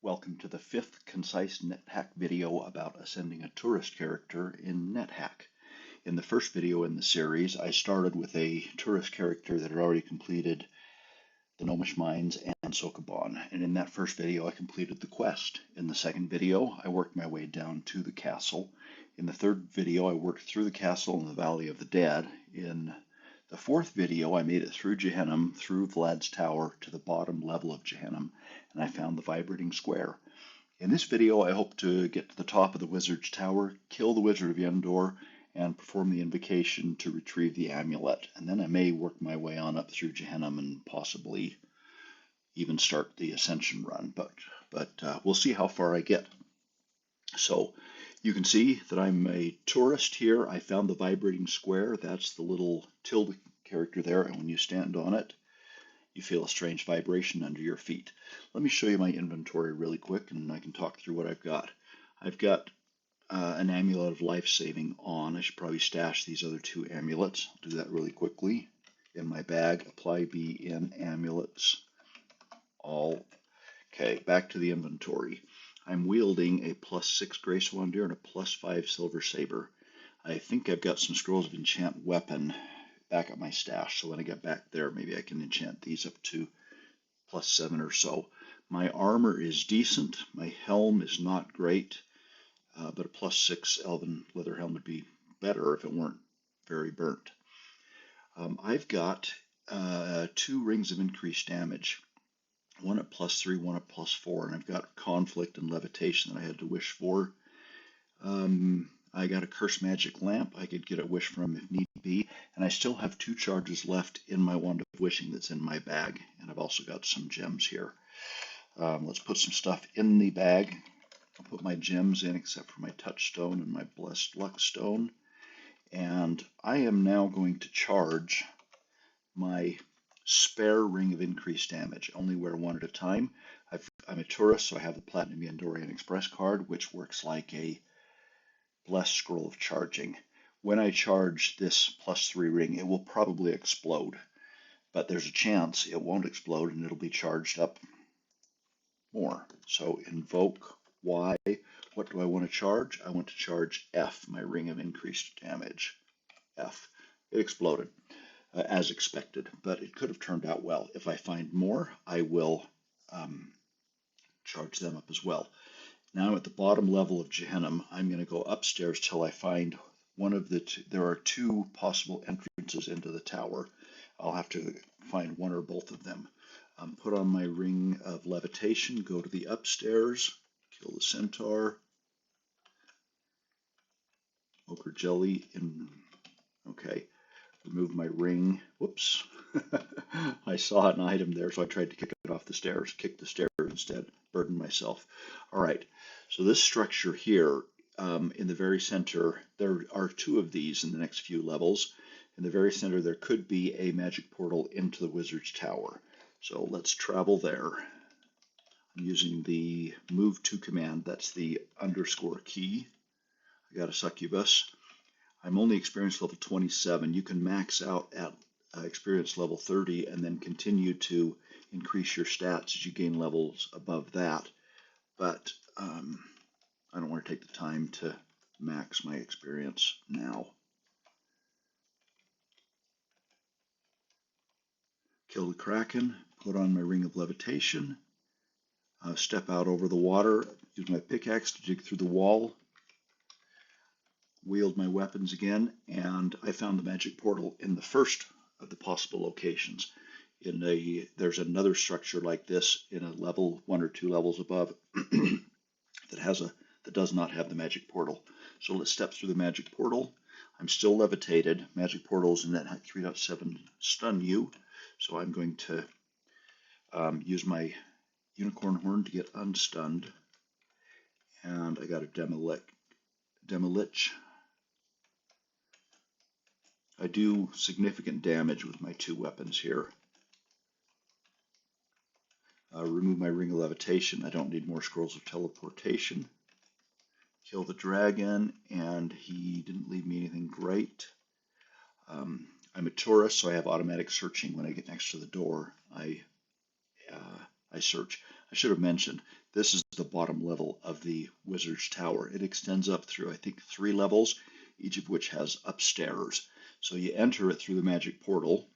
Welcome to the fifth Concise Nethack video about ascending a tourist character in Nethack. In the first video in the series, I started with a tourist character that had already completed the Gnomish Mines and Sokoban, and in that first video I completed the quest. In the second video, I worked my way down to the castle. In the third video, I worked through the castle in the Valley of the Dead. In the fourth video, I made it through Gehenna, through Vlad's Tower, to the bottom level of Gehenna, and I found the vibrating square. In this video, I hope to get to the top of the Wizard's Tower, kill the Wizard of Yendor, and perform the invocation to retrieve the amulet. And then I may work my way on up through Gehenna and possibly even start the Ascension run, but we'll see how far I get. So you can see that I'm a tourist here. I found the vibrating square. That's the little tilde character there, and when you stand on it, you feel a strange vibration under your feet. Let me show you my inventory really quick, and I can talk through what I've got. I've got an amulet of life saving on. I should probably stash these other two amulets. I'll do that really quickly. In my bag, apply B in amulets, all. Okay, back to the inventory. I'm wielding a +6 Grace Wandir and a +5 Silver Saber. I think I've got some scrolls of enchant weapon back at my stash, so when I get back there, maybe I can enchant these up to +7 or so. My armor is decent. My helm is not great, but a +6 Elven leather helm would be better if it weren't very burnt. I've got 2 rings of increased damage. One at +3, one at +4, and I've got conflict and levitation that I had to wish for. I got a cursed magic lamp I could get a wish from if need be, and I still have 2 charges left in my wand of wishing that's in my bag, and I've also got some gems here. Let's put some stuff in the bag. I'll put my gems in except for my touchstone and my blessed luck stone, and I am now going to charge my spare ring of increased damage. Only wear one at a time. I'm a tourist, so I have the Platinum Yendorian Express card, which works like a blessed scroll of charging. When I charge this +3 ring, it will probably explode, but there's a chance it won't explode and it'll be charged up more. So invoke Y. What do I want to charge? I want to charge F, my ring of increased damage. F. It exploded. As expected, but it could have turned out well. If I find more, I will charge them up as well. Now I'm at the bottom level of Gehenna. I'm going to go upstairs till I find one of the two. There are 2 possible entrances into the tower. I'll have to find one or both of them. Put on my ring of levitation, go to the upstairs, kill the centaur, ochre jelly, okay. Remove my ring. Whoops. I saw an item there, so I tried to kick it off the stairs. Kicked the stairs instead. Burdened myself. All right. So this structure here, in the very center, there are 2 of these in the next few levels. In the very center, there could be a magic portal into the Wizard's Tower. So let's travel there. I'm using the move to command. That's the _ key. I got a succubus. I'm only experience level 27. You can max out at experience level 30 and then continue to increase your stats as you gain levels above that. But I don't want to take the time to max my experience now. Kill the Kraken, put on my ring of levitation, step out over the water, use my pickaxe to dig through the wall, wield my weapons again, and I found the magic portal in the first of the possible locations. There's another structure like this in a level 1 or 2 levels above that does not have the magic portal. So let's step through the magic portal. I'm still levitated. Magic portals in Nethack 3.7 stun you, so I'm going to use my unicorn horn to get unstunned, and I got a demolich. I do significant damage with my 2 weapons here. Remove my ring of levitation. I don't need more scrolls of teleportation. Kill the dragon, and he didn't leave me anything great. I'm a tourist, so I have automatic searching. When I get next to the door, I search. I should have mentioned This is the bottom level of the wizard's tower. It extends up through, I think, 3 levels, each of which has upstairs. So you enter it through the magic portal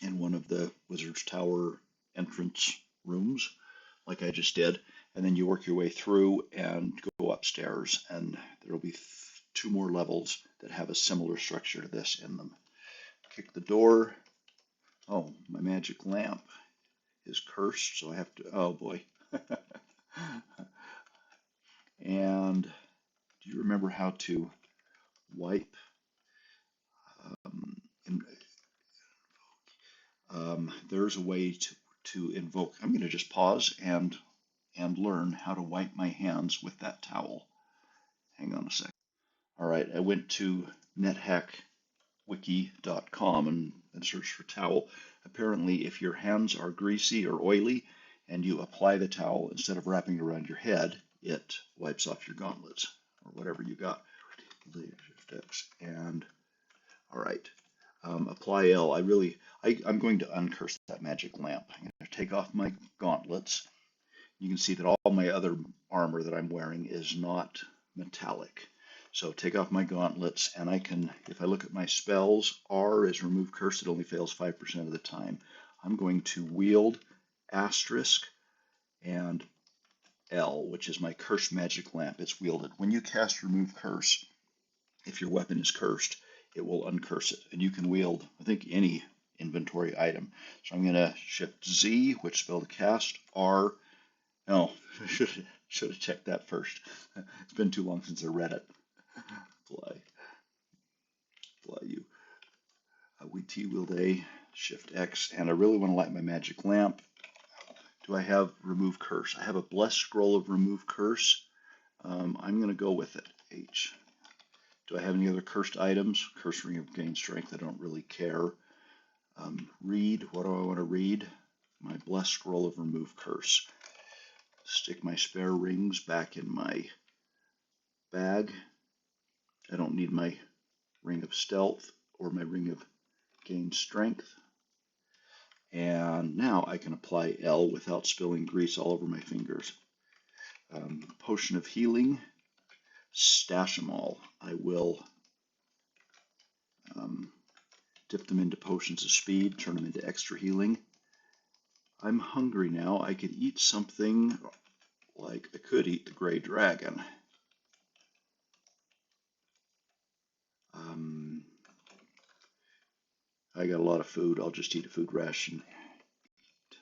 in one of the wizard's tower entrance rooms, like I just did, and then you work your way through and go upstairs, and there will be 2 more levels that have a similar structure to this in them. Kick the door. Oh, my magic lamp is cursed, so I have to, oh boy. And do you remember how to wipe? There's a way to invoke. I'm going to just pause and learn how to wipe my hands with that towel. Hang on a second. All right, I went to nethack.wiki.com and searched for towel. Apparently, if your hands are greasy or oily and you apply the towel instead of wrapping it around your head, it wipes off your gauntlets or whatever you got. And all right, apply L. I'm going to uncurse that magic lamp. I'm going to take off my gauntlets. You can see that all my other armor that I'm wearing is not metallic. So take off my gauntlets, and I can, if I look at my spells, R is remove curse. It only fails 5% of the time. I'm going to wield asterisk and L, which is my cursed magic lamp. It's wielded. When you cast remove curse, if your weapon is cursed, it will uncurse it. And you can wield, I think, any inventory item. So I'm going to shift Z, which spelled cast, R. No, should have checked that first. It's been too long since I read it. Fly you. We T wield A, shift X, and I really want to light my magic lamp. Do I have remove curse? I have a blessed scroll of remove curse. I'm going to go with it. H. Do I have any other cursed items? Curse ring of gain strength. I don't really care. Read. What do I want to read? My blessed scroll of remove curse. Stick my spare rings back in my bag. I don't need my ring of stealth or my ring of gain strength. And now I can apply L without spilling grease all over my fingers. Potion of healing. Stash them all. I will dip them into potions of speed, turn them into extra healing. I'm hungry now. I could eat something like I could eat the gray dragon. I got a lot of food. I'll just eat a food ration. Okay.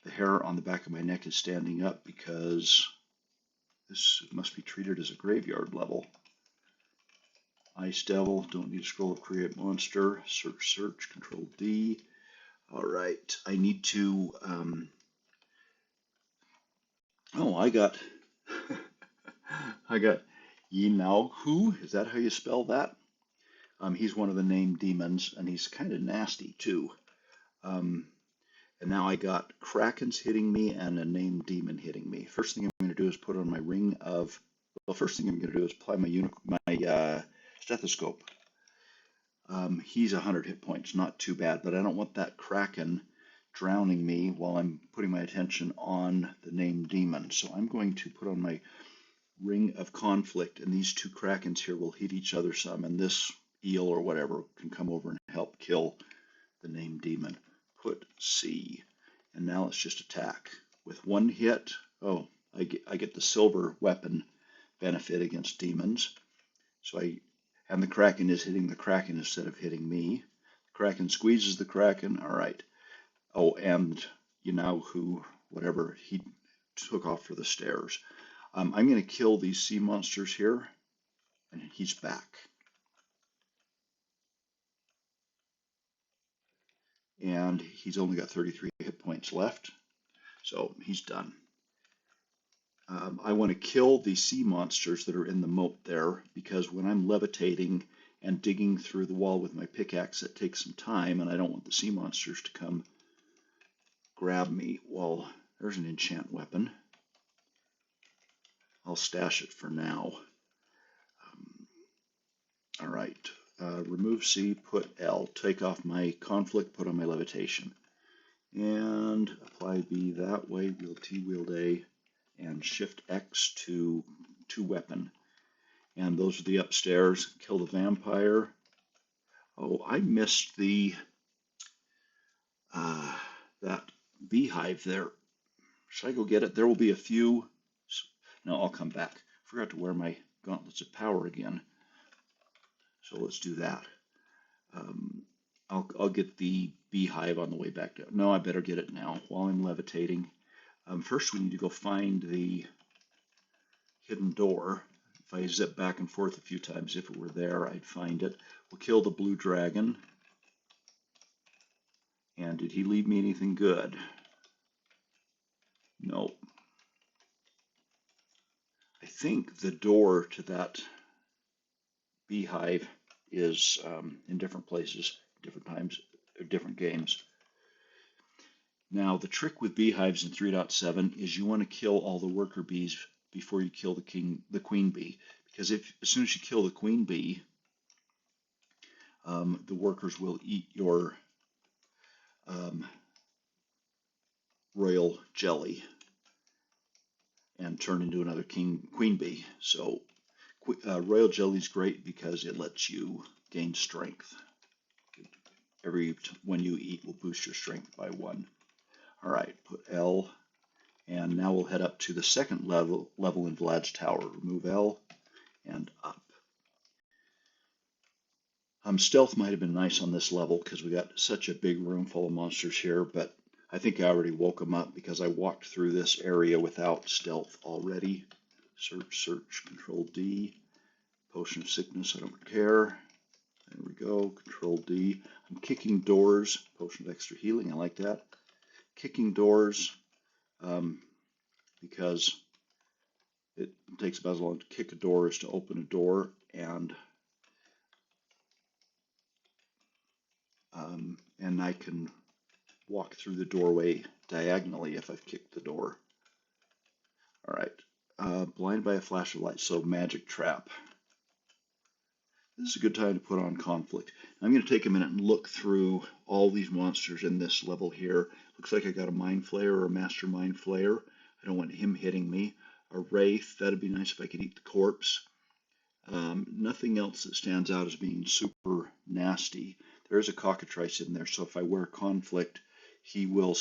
The hair on the back of my neck is standing up because this must be treated as a graveyard level. Ice Devil, don't need a scroll of create monster. Search, Control D. All right, I need to, oh, I got Yinao-hu, is that how you spell that? He's one of the named demons, and he's kind of nasty too. And now I got Krakens hitting me and a named demon hitting me. First thing I'm going to do is put on my ring of, well, first thing I'm going to do is apply my stethoscope. He's 100 hit points, not too bad, but I don't want that Kraken drowning me while I'm putting my attention on the named demon. So I'm going to put on my ring of conflict, and these 2 Krakens here will hit each other some, and this eel or whatever can come over and help kill the named demon. Put C, and now let's just attack. With 1 hit, oh, I get the silver weapon benefit against demons. So and the Kraken is hitting the Kraken instead of hitting me. The Kraken squeezes the Kraken. All right. Oh, and Yinao-hu, whatever, he took off for the stairs. I'm going to kill these sea monsters here, and he's back. And he's only got 33 hit points left, so he's done. I want to kill the sea monsters that are in the moat there, because when I'm levitating and digging through the wall with my pickaxe, it takes some time, and I don't want the sea monsters to come grab me. Well, there's an enchant weapon. I'll stash it for now. All right, remove C, put L. Take off my conflict, put on my levitation. and apply B that way, wield T, wield A, and shift X to weapon. And those are the upstairs. Kill the vampire. Oh, I missed the that beehive there. Should I go get it? There will be a few. No, I'll come back. Forgot to wear my gauntlets of power again. So let's do that. I'll get the beehive on the way back down. No, I better get it now while I'm levitating. First, we need to go find the hidden door. If I zip back and forth a few times, if it were there, I'd find it. We'll kill the blue dragon. And did he leave me anything good? No. I think the door to that beehive is in different places, different times, different games. Now, the trick with beehives in 3.7 is you want to kill all the worker bees before you kill the queen bee, because as soon as you kill the queen bee, the workers will eat your royal jelly and turn into another queen bee. So royal jelly is great because it lets you gain strength. Every one you eat will boost your strength by 1. All right, put L, and now we'll head up to the second level in Vlad's tower. Remove L and up. Stealth might have been nice on this level because we got such a big room full of monsters here, but I think I already woke them up because I walked through this area without stealth already. Search, Control D. Potion of sickness, I don't care. There we go, Control D. I'm kicking doors. Potion of extra healing, I like that. Kicking doors because it takes about as long to kick a door as to open a door, and I can walk through the doorway diagonally if I've kicked the door. All right, blinded by a flash of light, so magic trap. This is a good time to put on conflict. I'm going to take a minute and look through all these monsters in this level here. Looks like I got a mind flayer or a master mind flayer. I don't want him hitting me. A wraith, that'd be nice if I could eat the corpse. Nothing else that stands out as being super nasty. There is a cockatrice in there, so if I wear conflict, he will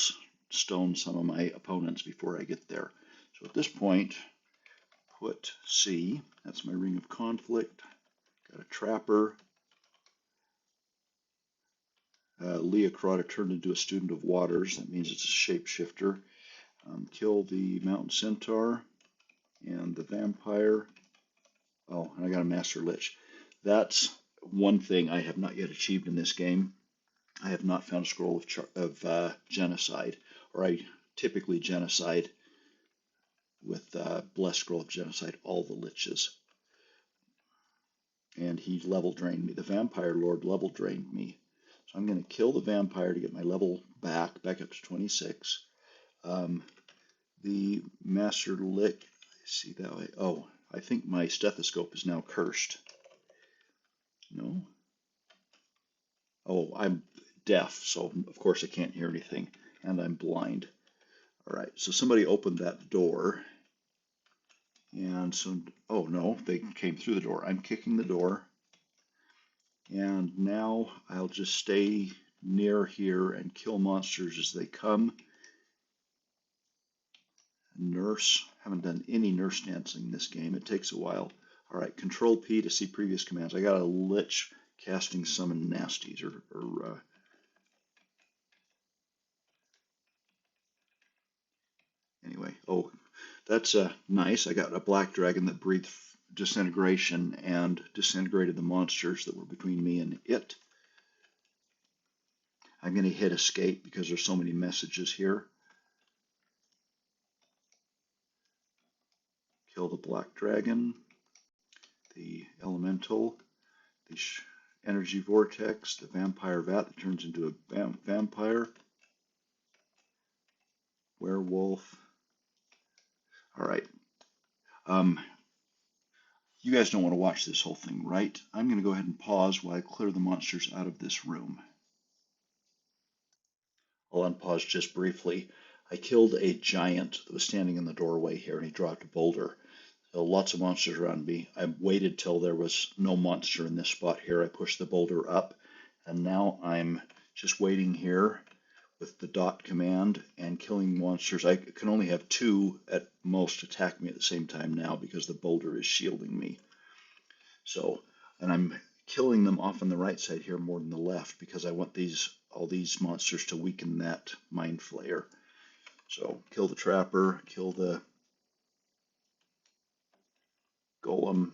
stone some of my opponents before I get there. So at this point, put C. That's my ring of conflict. Got a trapper. Leocrata turned into a student of waters. That means it's a shapeshifter. Kill the mountain centaur and the vampire. Oh, and I got a master lich. That's one thing I have not yet achieved in this game. I have not found a scroll of genocide, or I typically genocide with blessed scroll of genocide all the liches. And he level drained me. The vampire lord level drained me. So I'm going to kill the vampire to get my level back up to 26. The master lich, I see that way. Oh, I think my stethoscope is now cursed. No? Oh, I'm deaf, so of course I can't hear anything, and I'm blind. All right, so somebody opened that door, and so, oh no, they came through the door. I'm kicking the door, and now I'll just stay near here and kill monsters as they come. Nurse, haven't done any nurse dancing in this game. It takes a while. All right, Control P to see previous commands. I got a lich casting summon nasties, anyway. Oh, that's nice. I got a black dragon that breathed disintegration and disintegrated the monsters that were between me and it. I'm going to hit escape because there's so many messages here. Kill the black dragon, the elemental, the energy vortex, the vampire vat that turns into a vampire, werewolf. All right. You guys don't want to watch this whole thing, right? I'm going to go ahead and pause while I clear the monsters out of this room. I'll unpause just briefly. I killed a giant that was standing in the doorway here, and he dropped a boulder. So lots of monsters around me. I waited till there was no monster in this spot here. I pushed the boulder up, and now I'm just waiting here with the dot command and killing monsters. I can only have two at most attack me at the same time now because the boulder is shielding me. So, and I'm killing them off on the right side here more than the left because I want all these monsters to weaken that mind flayer. So kill the trapper, kill the golem.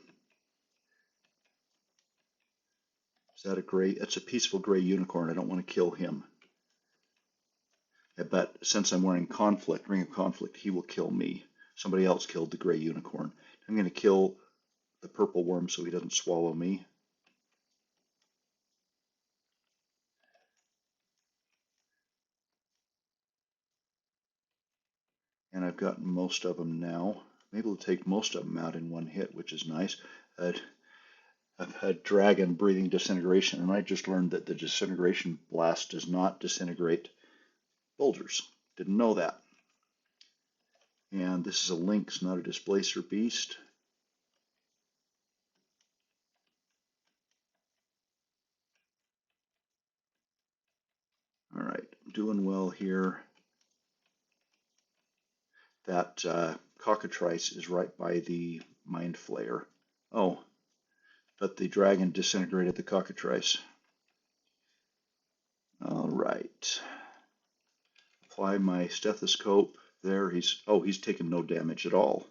Is that a gray? That's a peaceful gray unicorn. I don't want to kill him. But since I'm wearing conflict, ring of conflict, he will kill me. Somebody else killed the gray unicorn. I'm going to kill the purple worm so he doesn't swallow me. And I've gotten most of them now. I'm able to take most of them out in one hit, which is nice. I've had dragon breathing disintegration, and I just learned that the disintegration blast does not disintegrate boulders. Didn't know that. And this is a lynx, not a displacer beast. All right, doing well here. That cockatrice is right by the mind flayer. Oh, but the dragon disintegrated the cockatrice. All right. Apply my stethoscope there. He's taken no damage at all.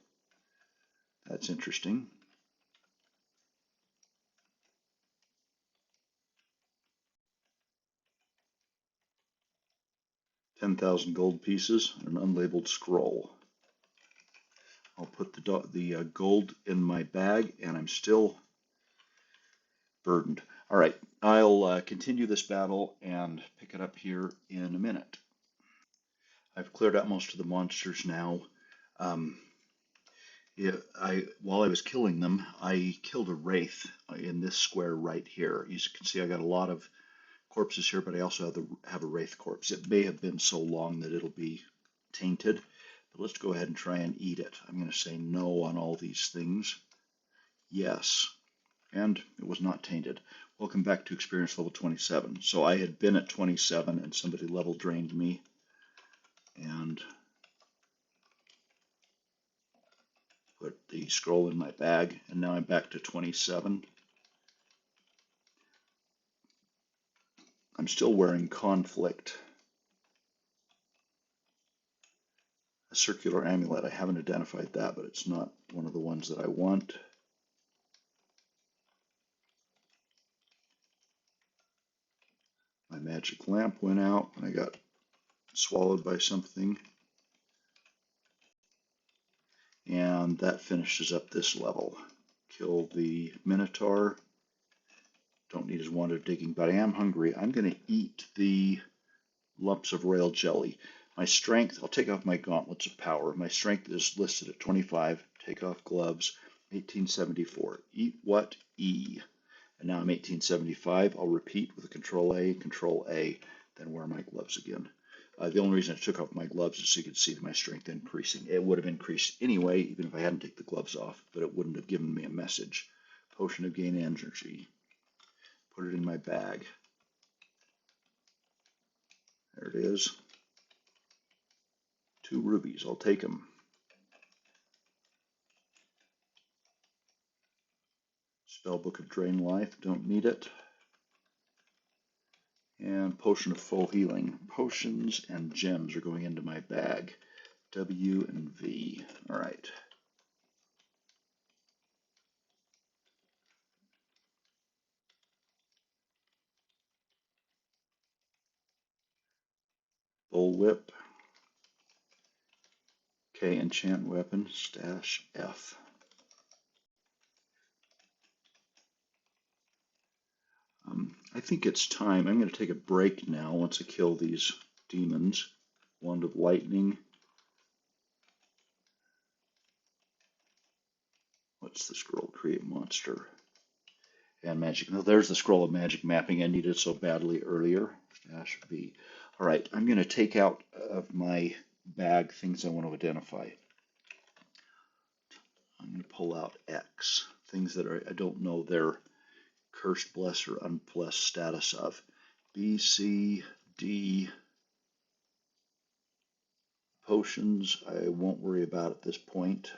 That's interesting. 10,000 gold pieces, an unlabeled scroll. I'll put the gold in my bag, and I'm still burdened. All right, I'll continue this battle and pick it up here in a minute. I've cleared out most of the monsters now. While I was killing them, I killed a wraith in this square right here. You can see I got a lot of corpses here, but I also have a wraith corpse. It may have been so long that it'll be tainted, but let's go ahead and try and eat it. I'm going to say no on all these things. Yes, and it was not tainted. Welcome back to experience level 27. So I had been at 27 and somebody level drained me, and put the scroll in my bag, and now I'm back to 27. I'm still wearing conflict. A circular amulet. I haven't identified that, but it's not one of the ones that I want. My magic lamp went out when I got swallowed by something. And that finishes up this level. Kill the Minotaur. Don't need his wand of digging, but I am hungry. I'm going to eat the lumps of royal jelly. My strength, I'll take off my gauntlets of power. My strength is listed at 25. Take off gloves, 1874. Eat what? E. And now I'm 1875. I'll repeat with a Control A, then wear my gloves again. The only reason I took off my gloves is so you could see my strength increasing. It would have increased anyway, even if I hadn't taken the gloves off, but it wouldn't have given me a message. Potion of gain energy. Put it in my bag. There it is. 2 rubies. I'll take them. Spellbook of Drain Life. Don't need it. And Potion of Full Healing. Potions and gems are going into my bag. W and V. All right. Bullwhip. Okay, enchant weapon. Stash F. I think it's time. I'm going to take a break now once I kill these demons. Wand of Lightning. What's the scroll? Create monster. And magic. Now there's the scroll of magic mapping I needed so badly earlier. Dash B. All right, I'm going to take out of my bag things I want to identify. I'm going to pull out X, things that I don't know their cursed, blessed, or unblessed status of. B, C, D, potions I won't worry about at this point.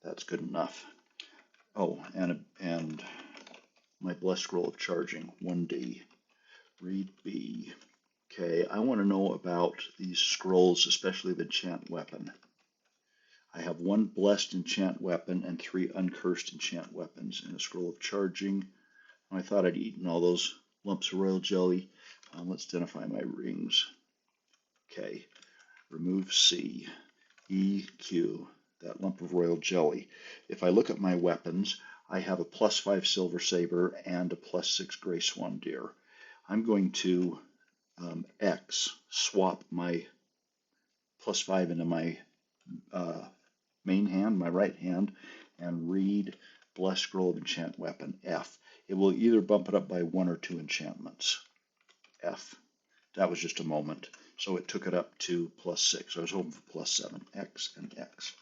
That's good enough. Oh, and my blessed scroll of charging, 1D. Read B. Okay, I want to know about these scrolls, especially the enchant weapon. I have 1 blessed enchant weapon and 3 uncursed enchant weapons in a scroll of charging. I thought I'd eaten all those lumps of royal jelly. Let's identify my rings. Okay, remove C, E, Q, that lump of royal jelly. If I look at my weapons, I have a +5 silver saber and a +6 gray swan deer. I'm going to X, swap my +5 into my main hand, my right hand, and read Blessed Scroll of Enchant Weapon, F. It will either bump it up by 1 or 2 enchantments, F. That was just a moment. So it took it up to +6. I was hoping for +7, X and X.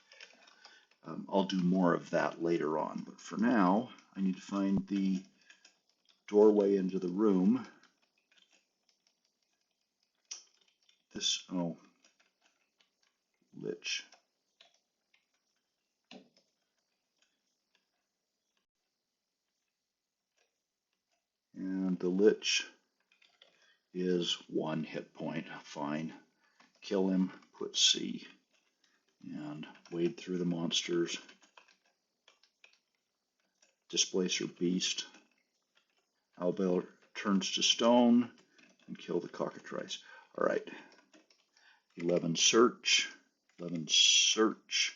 I'll do more of that later on, but for now, I need to find the doorway into the room. This, oh, Lich. And the Lich is 1 hit point. Fine. Kill him, put C, and wade through the monsters. Displacer Beast. Owlbear turns to stone and kill the cockatrice. All right. 11 search. 11 search.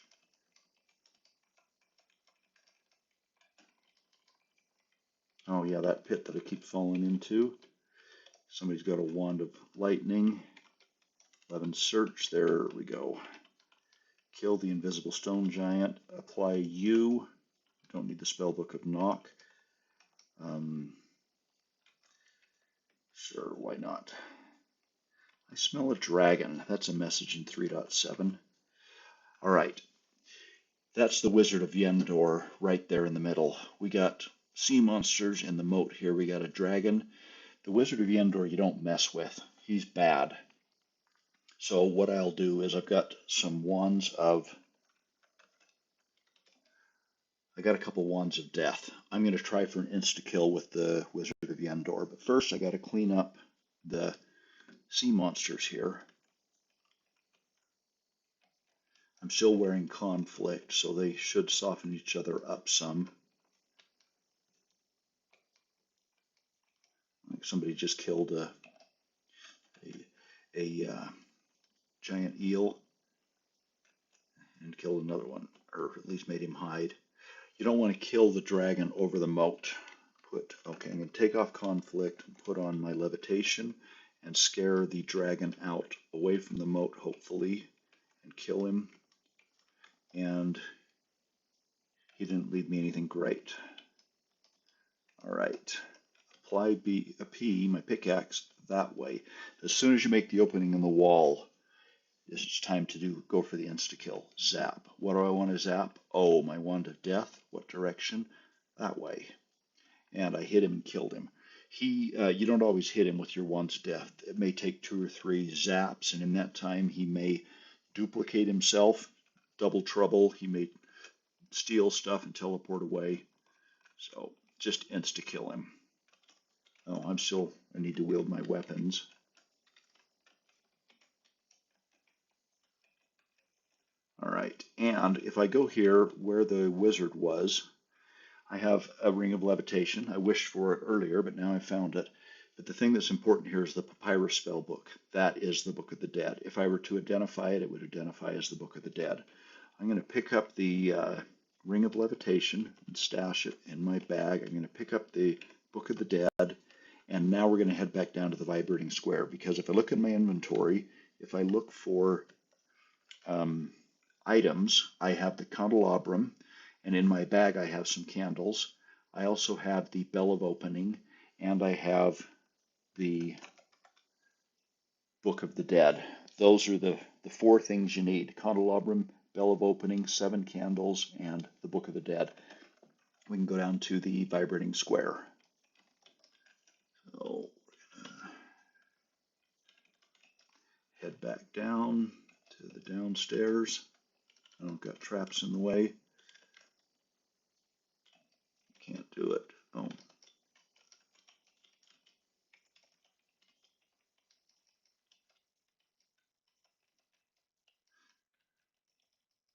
Oh yeah, that pit that I keep falling into. Somebody's got a wand of lightning. 11 search. There we go. Kill the invisible stone giant. Apply U. Don't need the spellbook of knock. Sure, why not? I smell a dragon. That's a message in 3.7. All right. That's the Wizard of Yendor right there in the middle. We got sea monsters in the moat here. We got a dragon. The Wizard of Yendor you don't mess with. He's bad. So what I'll do is I've got some wands of... I got a couple wands of death. I'm going to try for an insta-kill with the Wizard of Yendor. But first I got to clean up the sea monsters here. I'm still wearing conflict, so they should soften each other up some. Like somebody just killed a giant eel and killed another one, or at least made him hide. You don't want to kill the dragon over the moat. Okay, I'm going to take off conflict and put on my levitation and scare the dragon out away from the moat, hopefully, and kill him. And he didn't leave me anything great. All right. Apply a P, my pickaxe, that way. As soon as you make the opening in the wall, it's time to go for the insta-kill. Zap. What do I want to zap? Oh, my wand of death. What direction? That way. And I hit him and killed him. You don't always hit him with your wand's death. It may take 2 or 3 zaps, and in that time he may duplicate himself, double trouble. He may steal stuff and teleport away. So just insta-kill him. Oh, I need to wield my weapons. All right, and if I go here where the wizard was, I have a ring of levitation. I wished for it earlier, but now I found it. But the thing that's important here is the papyrus spell book. That is the Book of the Dead. If I were to identify it, it would identify as the Book of the Dead. I'm going to pick up the ring of levitation and stash it in my bag. I'm going to pick up the Book of the Dead, and now we're going to head back down to the vibrating square, because if I look in my inventory, if I look for items, I have the candelabrum, and in my bag I have some candles. I also have the bell of opening, and I have the Book of the Dead. Those are the four things you need: candelabrum, bell of opening, 7 candles, and the Book of the Dead. We can go down to the vibrating square. So head back down to the downstairs. I don't got traps in the way. Can't do it. Oh.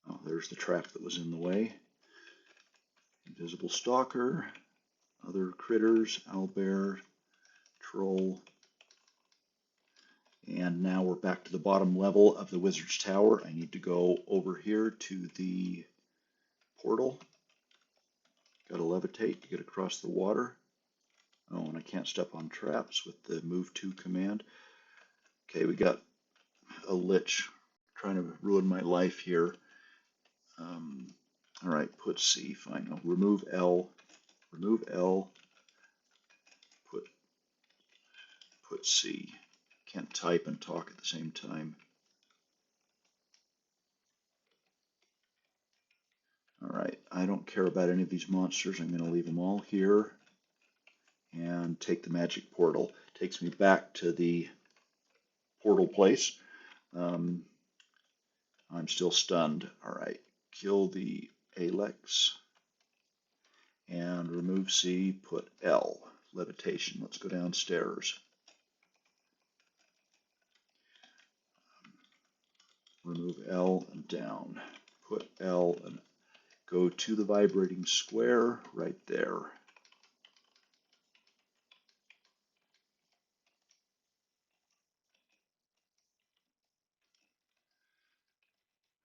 Oh, there's the trap that was in the way. Invisible stalker, other critters, owlbear, troll. And now we're back to the bottom level of the wizard's tower. I need to go over here to the portal. Got to levitate to get across the water. Oh, and I can't step on traps with the move to command. Okay, we got a lich trying to ruin my life here. All right, put C, fine. No, remove L, put C. Can't type and talk at the same time. All right, I don't care about any of these monsters. I'm going to leave them all here and take the magic portal. Takes me back to the portal place. I'm still stunned. All right, kill the Alex and remove C, put L, levitation. Let's go downstairs. Remove L and down. Put L and go to the vibrating square right there.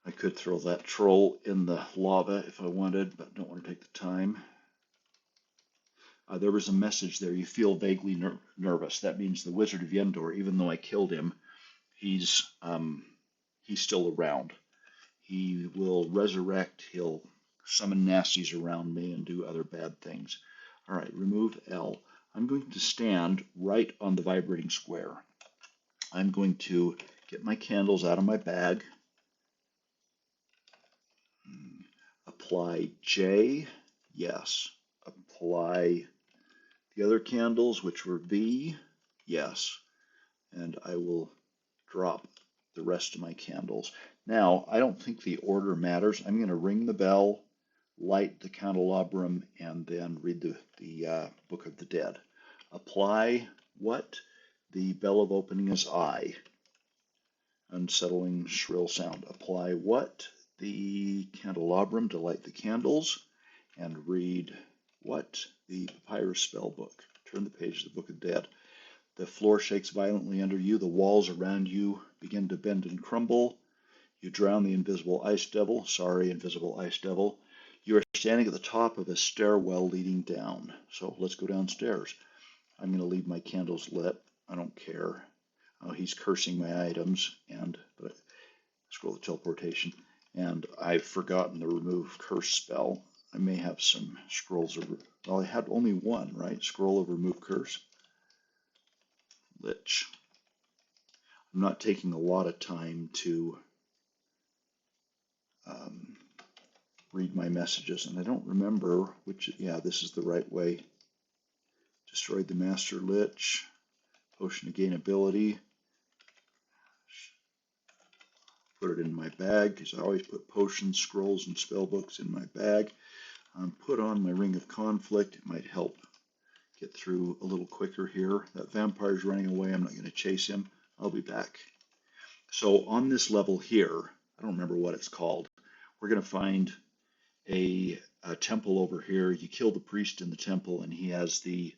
I could throw that troll in the lava if I wanted, but don't want to take the time. There was a message there. You feel vaguely nervous. That means the Wizard of Yendor, even though I killed him, he's still around. He will resurrect. He'll summon nasties around me and do other bad things. All right, remove L. I'm going to stand right on the vibrating square. I'm going to get my candles out of my bag. Apply J, yes. Apply the other candles, which were V, yes. And I will drop the rest of my candles. Now, I don't think the order matters. I'm going to ring the bell, light the candelabrum, and then read the Book of the Dead. Apply what? The bell of opening is I. Unsettling shrill sound. Apply what? The candelabrum to light the candles, and read what? The papyrus spell book. Turn the page to the Book of the Dead. The floor shakes violently under you. The walls around you begin to bend and crumble. You drown the invisible ice devil. Sorry, invisible ice devil. You are standing at the top of a stairwell leading down. So let's go downstairs. I'm going to leave my candles lit. I don't care. Oh, he's cursing my items, but scroll the teleportation. And I've forgotten the remove curse spell. I may have some scrolls of, well, I had only one, right? Scroll of remove curse. Lich. I'm not taking a lot of time to read my messages, and I don't remember which, yeah, this is the right way. Destroyed the Master Lich. Potion to gain ability. Put it in my bag, because I always put potions, scrolls, and spell books in my bag. Put on my Ring of Conflict. It might help get through a little quicker here. That vampire's running away. I'm not going to chase him. I'll be back. So on this level here, I don't remember what it's called, we're going to find a temple over here. You kill the priest in the temple, and he has the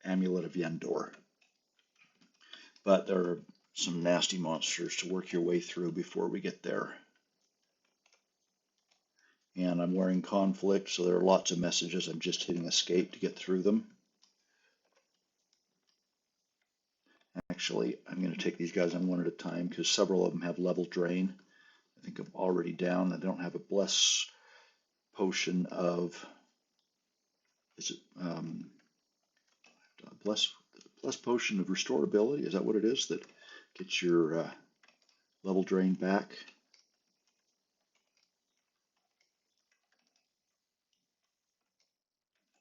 Amulet of Yendor. But there are some nasty monsters to work your way through before we get there. And I'm wearing conflict, so there are lots of messages. I'm just hitting escape to get through them. Actually, I'm going to take these guys on one at a time because several of them have level drain. I think I'm already down. I don't have a bless potion of, is it bless plus potion of restorability. Is that what it is that gets your level drain back?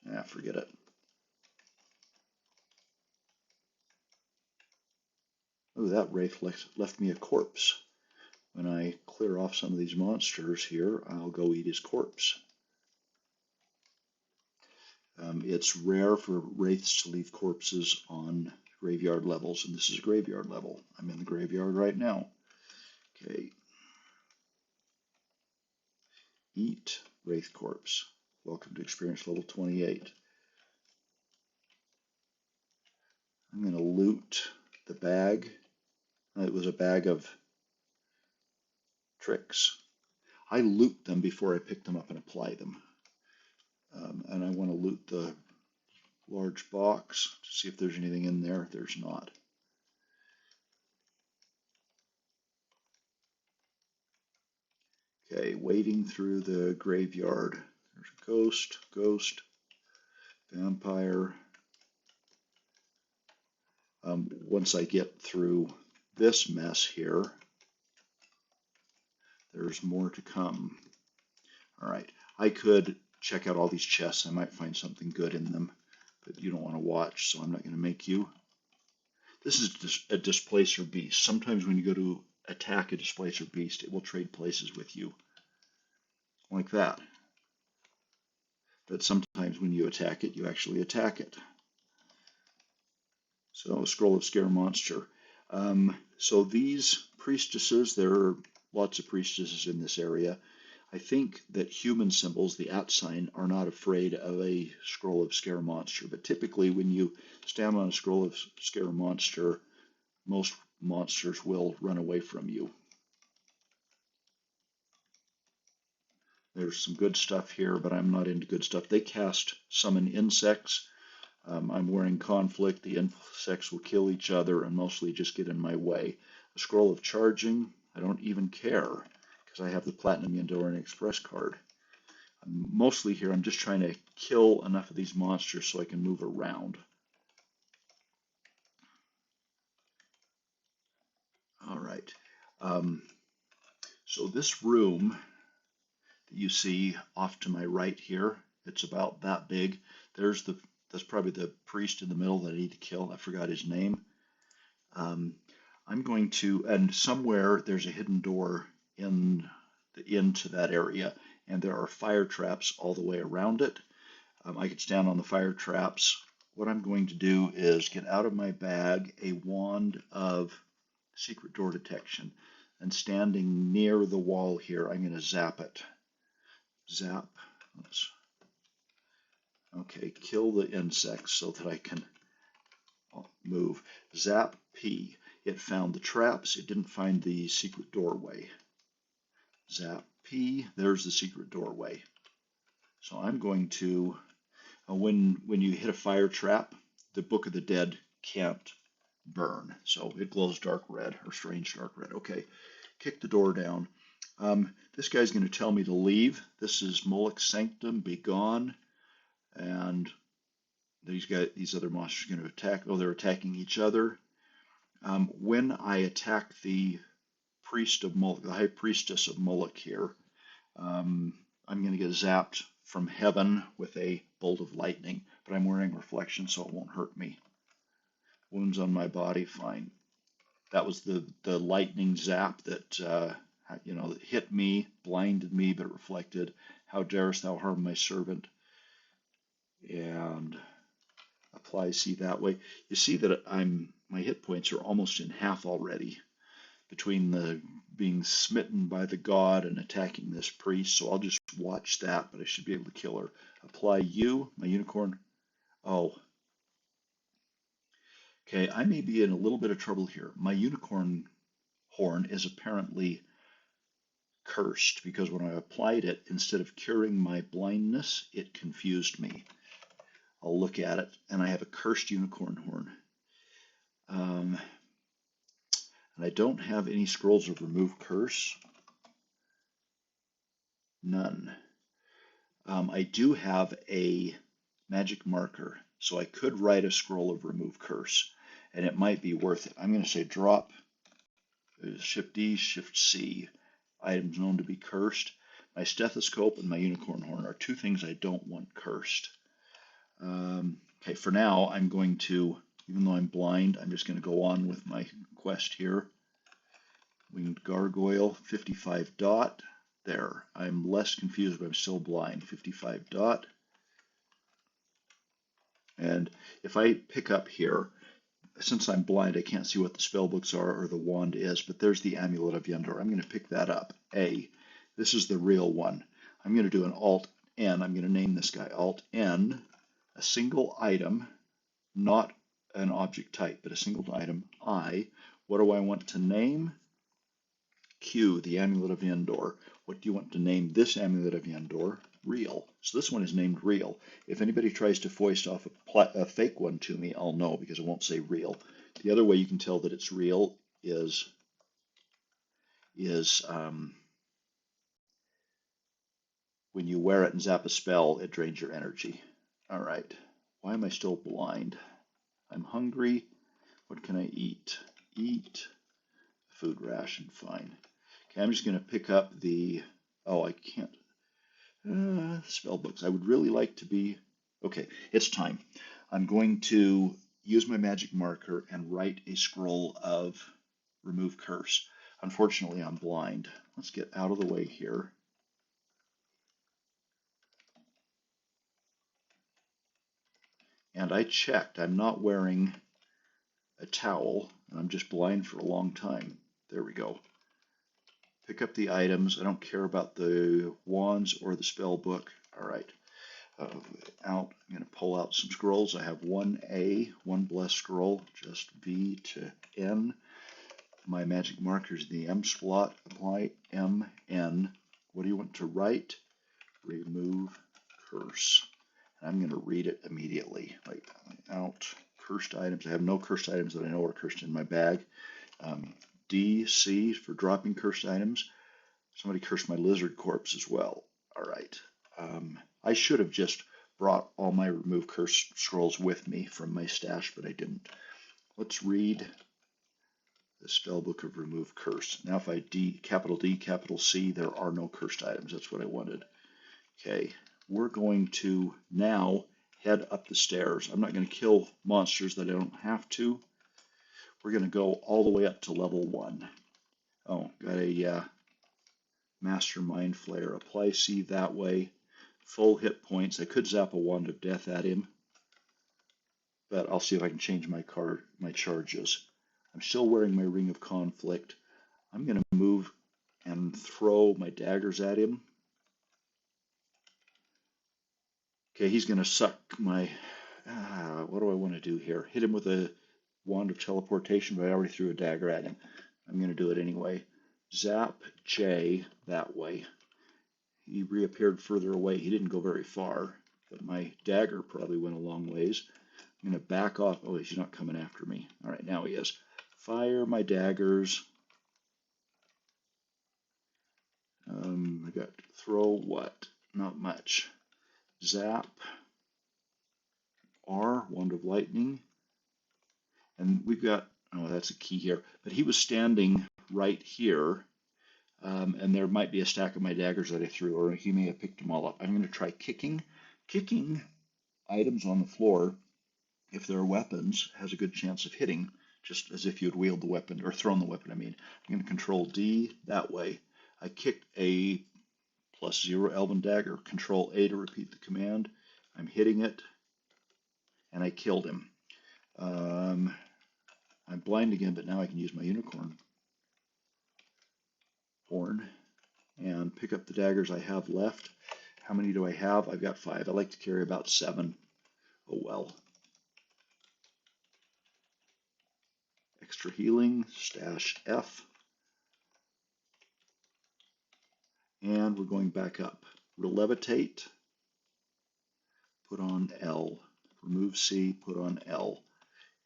Ah, forget it. Oh, that wraith left me a corpse. When I clear off some of these monsters here, I'll go eat his corpse. It's rare for wraiths to leave corpses on graveyard levels, and this is a graveyard level. I'm in the graveyard right now. Okay. Eat wraith corpse. Welcome to experience level 28. I'm going to loot the bag. It was a bag of tricks. I loot them before I pick them up and apply them. And I want to loot the large box to see if there's anything in there. There's not. Okay, wading through the graveyard. There's a ghost, vampire. Once I get through this mess here, there's more to come. All right, I could check out all these chests. I might find something good in them, but you don't want to watch, so I'm not going to make you. This is a displacer beast. Sometimes when you go to attack a displacer beast, it will trade places with you, like that. But sometimes when you attack it, you actually attack it. So, Scroll of Scare Monster. So these priestesses, there are lots of priestesses in this area. I think that human symbols, the @ sign, are not afraid of a Scroll of Scare Monster. But typically when you stand on a Scroll of Scare Monster, most monsters will run away from you. There's some good stuff here, but I'm not into good stuff. They cast Summon Insects. I'm wearing Conflict. The insects will kill each other and mostly just get in my way. A Scroll of Charging, I don't even care because I have the Platinum Yandorian Express card. Mostly here, I'm just trying to kill enough of these monsters so I can move around. All right. So this room that you see off to my right here, it's about that big. That's probably the priest in the middle that I need to kill. I forgot his name. I'm going to, and somewhere there's a hidden door into that area, and there are fire traps all the way around it. I could stand on the fire traps. What I'm going to do is get out of my bag a wand of secret door detection, and standing near the wall here, I'm going to zap it. Zap. Oops. Okay, kill the insects so that I can move. Zap P. It found the traps. It didn't find the secret doorway. Zap P. There's the secret doorway. So I'm going to, when you hit a fire trap, the Book of the Dead can't burn. So it glows dark red, or strange dark red. Okay, kick the door down. This guy's going to tell me to leave. This is Moloch's Sanctum, be gone. And these other monsters are going to attack. Oh, they're attacking each other. When I attack the priest of Moloch, the high priestess of Moloch here, I'm going to get zapped from heaven with a bolt of lightning, but I'm wearing reflection, so it won't hurt me. Wounds on my body, fine. That was the lightning zap that that hit me, blinded me, but reflected. How darest thou harm my servant? And apply C that way. You see that my hit points are almost in half already between the being smitten by the god and attacking this priest. So I'll just watch that, but I should be able to kill her. Apply U, my unicorn. Oh. Okay, I may be in a little bit of trouble here. My unicorn horn is apparently cursed because when I applied it, instead of curing my blindness, it confused me. I'll look at it, and I have a cursed unicorn horn. And I don't have any scrolls of remove curse. None. I do have a magic marker So I could write a scroll of remove curse, and it might be worth it. I'm going to say drop Shift D, Shift C, items known to be cursed. My stethoscope and my unicorn horn are two things I don't want cursed. Okay, for now, I'm going to, even though I'm blind, I'm just going to go on with my quest here. Winged gargoyle, 55 dot. There, I'm less confused, but I'm still blind. 55 dot. And if I pick up here, since I'm blind, I can't see what the spell books are or the wand is, but there's the Amulet of Yendor. I'm going to pick that up. A. This is the real one. I'm going to do an Alt-N. I'm going to name this guy Alt-N, a single item, not an object type, but a single item. I. What do I want to name? Q, the Amulet of Yendor. What do you want to name this Amulet of Yendor? Real. So this one is named Real. If anybody tries to foist off a fake one to me, I'll know because it won't say real. The other way you can tell that it's real is when you wear it and zap a spell, it drains your energy. All right. Why am I still blind? I'm hungry. What can I eat? Eat. Food ration. Fine. Okay, I'm just going to pick up the... Oh, I can't. Spell books. I would really like to be... Okay, it's time. I'm going to use my magic marker and write a scroll of remove curse. Unfortunately, I'm blind. Let's get out of the way here. And I checked. I'm not wearing a towel. I'm just blind for a long time. There we go. Pick up the items. I don't care about the wands or the spell book. All right. I'm going to pull out some scrolls. I have one A, one blessed scroll, just V to N. My magic marker is the M slot. Apply M, N. What do you want to write? Remove curse. And I'm going to read it immediately. Like out cursed items. I have no cursed items that I know are cursed in my bag. D, C for dropping cursed items. Somebody cursed my lizard corpse as well. All right. I should have just brought all my remove curse scrolls with me from my stash, but I didn't. Let's read the spellbook of remove curse. Now if I capital D, capital C, there are no cursed items. That's what I wanted. Okay, we're going to now head up the stairs. I'm not going to kill monsters that I don't have to. We're going to go all the way up to level 1. Oh, got a Master Mind Flayer. Apply C that way. Full hit points. I could zap a Wand of Death at him, but I'll see if I can change my charges. I'm still wearing my Ring of Conflict. I'm going to move and throw my daggers at him. Okay, he's going to suck my... what do I want to do here? Hit him with a Wand of Teleportation, but I already threw a dagger at him. I'm going to do it anyway. Zap J that way. He reappeared further away. He didn't go very far, but my dagger probably went a long ways. I'm going to back off. Oh, he's not coming after me. All right, now he is. Fire my daggers. I got throw what? Not much. Zap. R, Wand of Lightning. And we've got, oh, that's a key here. But he was standing right here. And there might be a stack of my daggers that I threw, or he may have picked them all up. I'm going to try kicking. Kicking items on the floor, if they're weapons, has a good chance of hitting, just as if you'd wield the weapon, or thrown the weapon, I mean. I'm going to control D that way. I kicked a +0 Elven Dagger. Control A to repeat the command. I'm hitting it, and I killed him. I'm blind again, but now I can use my unicorn horn and pick up the daggers I have left. How many do I have? I've got 5. I like to carry about 7. Oh well. Extra healing, stash F. And we're going back up. We'll levitate, put on L. Remove C, put on L.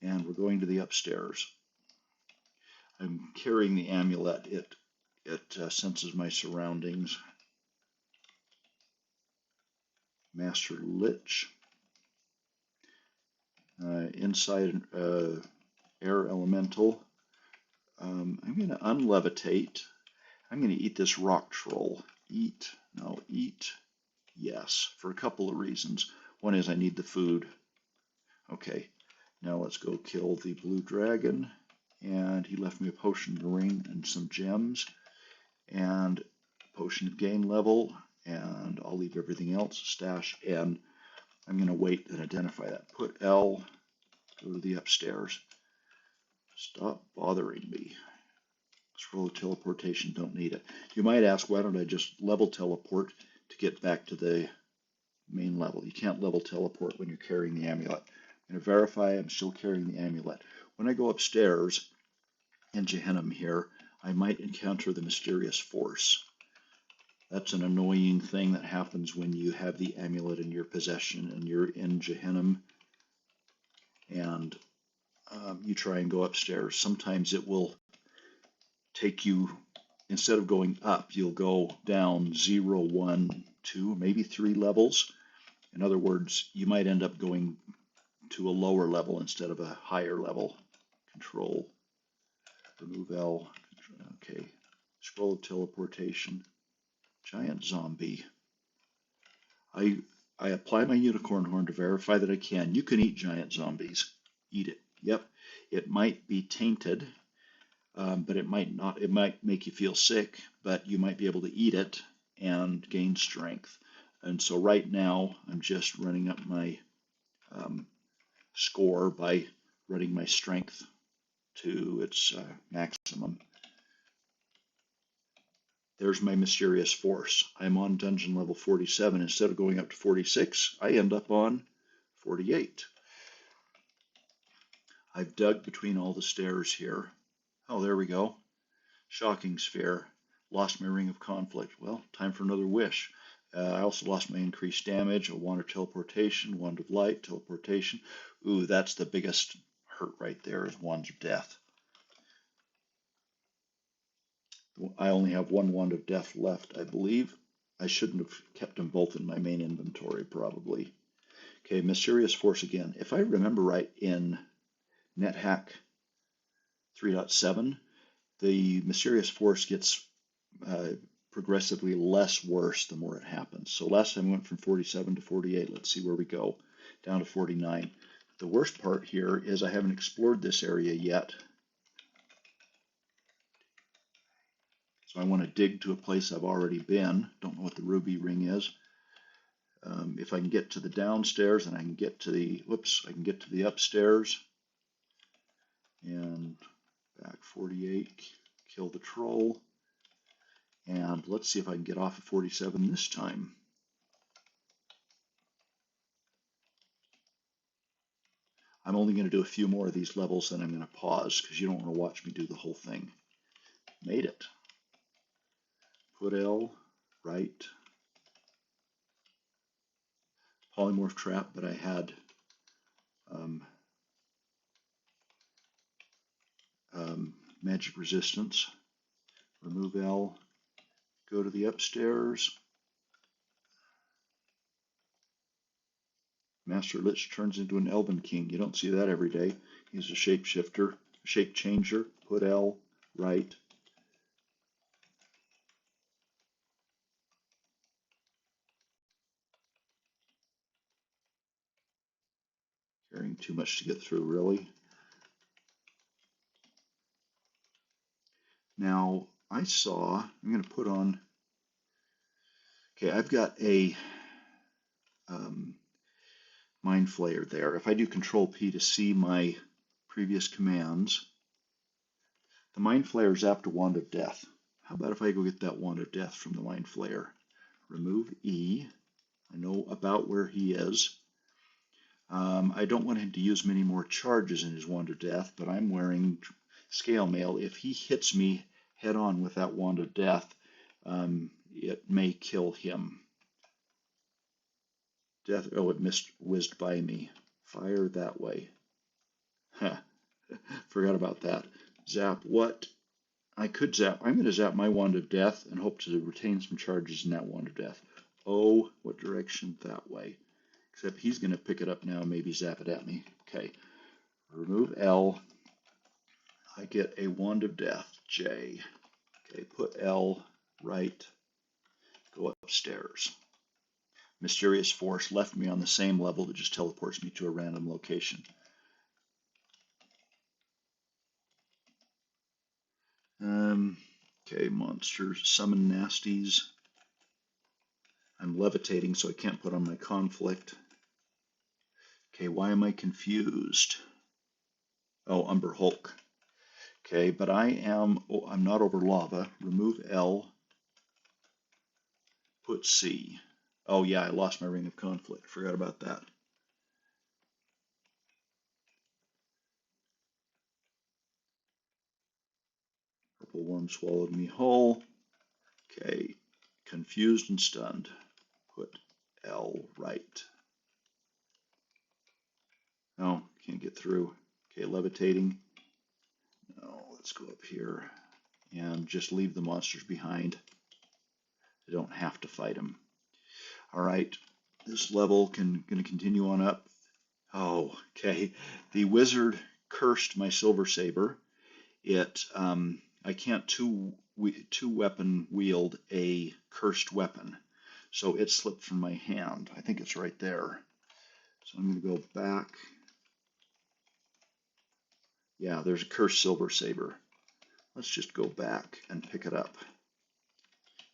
And we're going to the upstairs. I'm carrying the amulet. It senses my surroundings. Master Lich. inside air elemental. I'm going to unlevitate. I'm going to eat this rock troll. Eat, no, eat, yes, for a couple of reasons. One is I need the food. Okay, now let's go kill the blue dragon. And he left me a potion ring and some gems. And potion of gain level. And I'll leave everything else, stash N. I'm going to wait and identify that. Put L, go to the upstairs. Stop bothering me. Scroll of teleportation, don't need it. You might ask, why don't I just level teleport to get back to the main level? You can't level teleport when you're carrying the amulet. I'm going to verify I'm still carrying the amulet. When I go upstairs in Gehenna here, I might encounter the mysterious force. That's an annoying thing that happens when you have the amulet in your possession and you're in Gehenna and you try and go upstairs. Sometimes it will take you, instead of going up, you'll go down 0, 1, 2, maybe 3 levels. In other words, you might end up going to a lower level instead of a higher level. Control, remove L, okay. Scroll of teleportation, giant zombie. I apply my unicorn horn to verify that I can. You can eat giant zombies. Eat it. Yep. It might be tainted. But it might not. It might make you feel sick, but you might be able to eat it and gain strength. And so right now, I'm just running up my score by running my strength to its maximum. There's my mysterious force. I'm on dungeon level 47. Instead of going up to 46, I end up on 48. I've dug between all the stairs here. Oh, there we go. Shocking sphere. Lost my ring of conflict. Well, time for another wish. I also lost my increased damage, a wand of teleportation, wand of light, teleportation. Ooh, that's the biggest hurt right there, is wands of death. I only have one wand of death left, I believe. I shouldn't have kept them both in my main inventory, probably. Okay, mysterious force again. If I remember right, in NetHack 3.7, the mysterious force gets progressively less worse the more it happens. So last time we went from 47 to 48. Let's see where we go. Down to 49. The worst part here is I haven't explored this area yet. So I want to dig to a place I've already been. Don't know what the ruby ring is. If I can get to the downstairs and I can get to the, whoops, I can get to the upstairs. And back 48, kill the troll. And let's see if I can get off of 47 this time. I'm only going to do a few more of these levels, then I'm going to pause because you don't want to watch me do the whole thing. Made it. Put L, right. Polymorph trap, but I had magic resistance. Remove L. Go to the upstairs. Master Lich turns into an Elven King. You don't see that every day. He's a shapeshifter, shape changer. Put L, right. Carrying too much to get through, really. Now, I saw, I'm going to put on, okay, I've got a Mind Flayer there. If I do Control P to see my previous commands, the Mind Flayer zapped a Wand of Death. How about if I go get that Wand of Death from the Mind Flayer? Remove E. I know about where he is. I don't want him to use many more charges in his Wand of Death, but I'm wearing Scale Mail. If he hits me head on with that Wand of Death, it may kill him. Death, oh, it whizzed by me. Fire that way. Huh. Forgot about that. Zap what? I could zap. I'm going to zap my Wand of Death and hope to retain some charges in that Wand of Death. Oh, what direction? That way. except he's going to pick it up now and maybe zap it at me. Okay, remove L. I get a Wand of Death, J. Okay, put L right, go upstairs. Mysterious Force left me on the same level that just teleports me to a random location. Okay, monsters, summon nasties. I'm levitating, so I can't put on my conflict. Okay, why am I confused? Oh, Umber Hulk. Okay, but I'm not over lava. Remove L, put C. Oh yeah, I lost my Ring of Conflict. Forgot about that. Purple worm swallowed me whole. Okay, confused and stunned. Put L right. No, can't get through. Okay, levitating. No, let's go up here and just leave the monsters behind. I don't have to fight them. All right, this level going to continue on up. Oh, okay. The wizard cursed my silver saber. I can't two weapon wield a cursed weapon, so it slipped from my hand. I think it's right there. So I'm going to go back. Yeah, there's a cursed silver saber. Let's just go back and pick it up.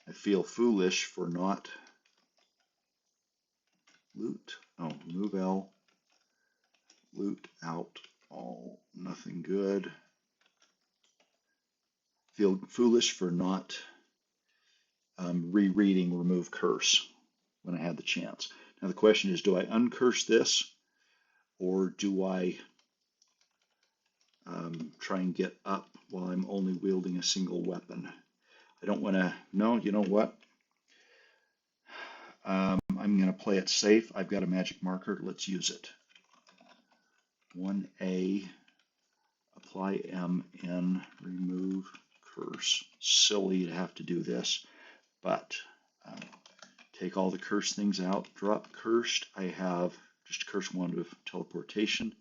I feel foolish for not loot. Oh, remove L. Loot out all. Nothing good. Feel foolish for not rereading remove curse when I had the chance. Now the question is, do I uncurse this, or do I try and get up while I'm only wielding a single weapon? I don't want to. No, you know what? I'm going to play it safe. I've got a magic marker. Let's use it. 1A, apply MN, remove curse. Silly to have to do this, but take all the cursed things out. Drop cursed. I have just a cursed wand of teleportation.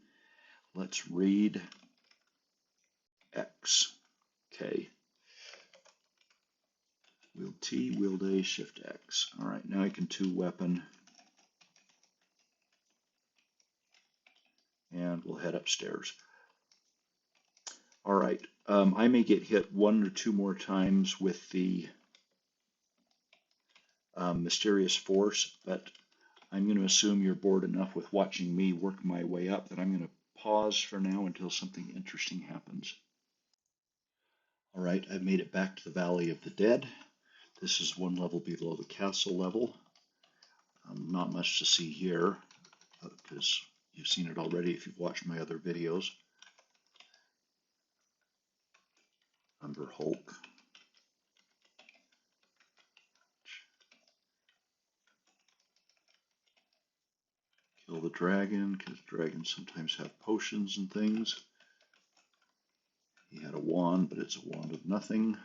Let's read X. Okay. Wield T, wield A, shift X. All right, now I can two weapon. And we'll head upstairs. All right, I may get hit one or two more times with the mysterious force, but I'm going to assume you're bored enough with watching me work my way up that I'm going to pause for now until something interesting happens. All right, I've made it back to the Valley of the Dead. This is one level below the castle level. Not much to see here because you've seen it already if you've watched my other videos. Umber Hulk. Kill the dragon, because dragons sometimes have potions and things. He had a wand, but it's a wand of nothing.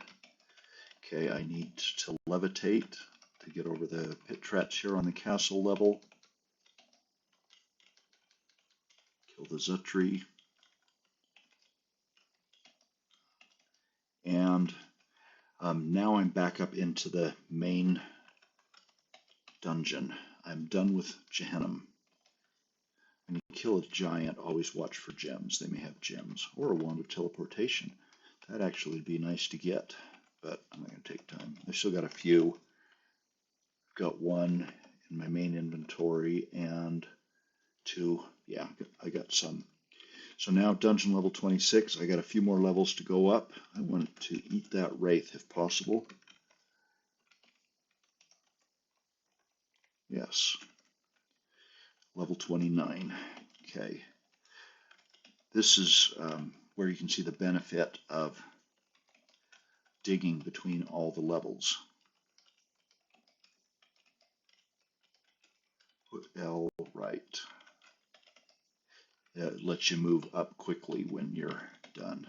Okay, I need to levitate to get over the pit traps here on the castle level. Kill the Zutri. And now I'm back up into the main dungeon. I'm done with Gehenna. When you kill a giant, always watch for gems. They may have gems. Or a wand of teleportation. That'd actually be nice to get, but I'm not going to take time. I've still got a few. Got one in my main inventory and two. Yeah, I got some. So now dungeon level 26. I got a few more levels to go up. I want to eat that wraith if possible. Yes. Level 29. Okay. This is where you can see the benefit of digging between all the levels. Put L right. It lets you move up quickly when you're done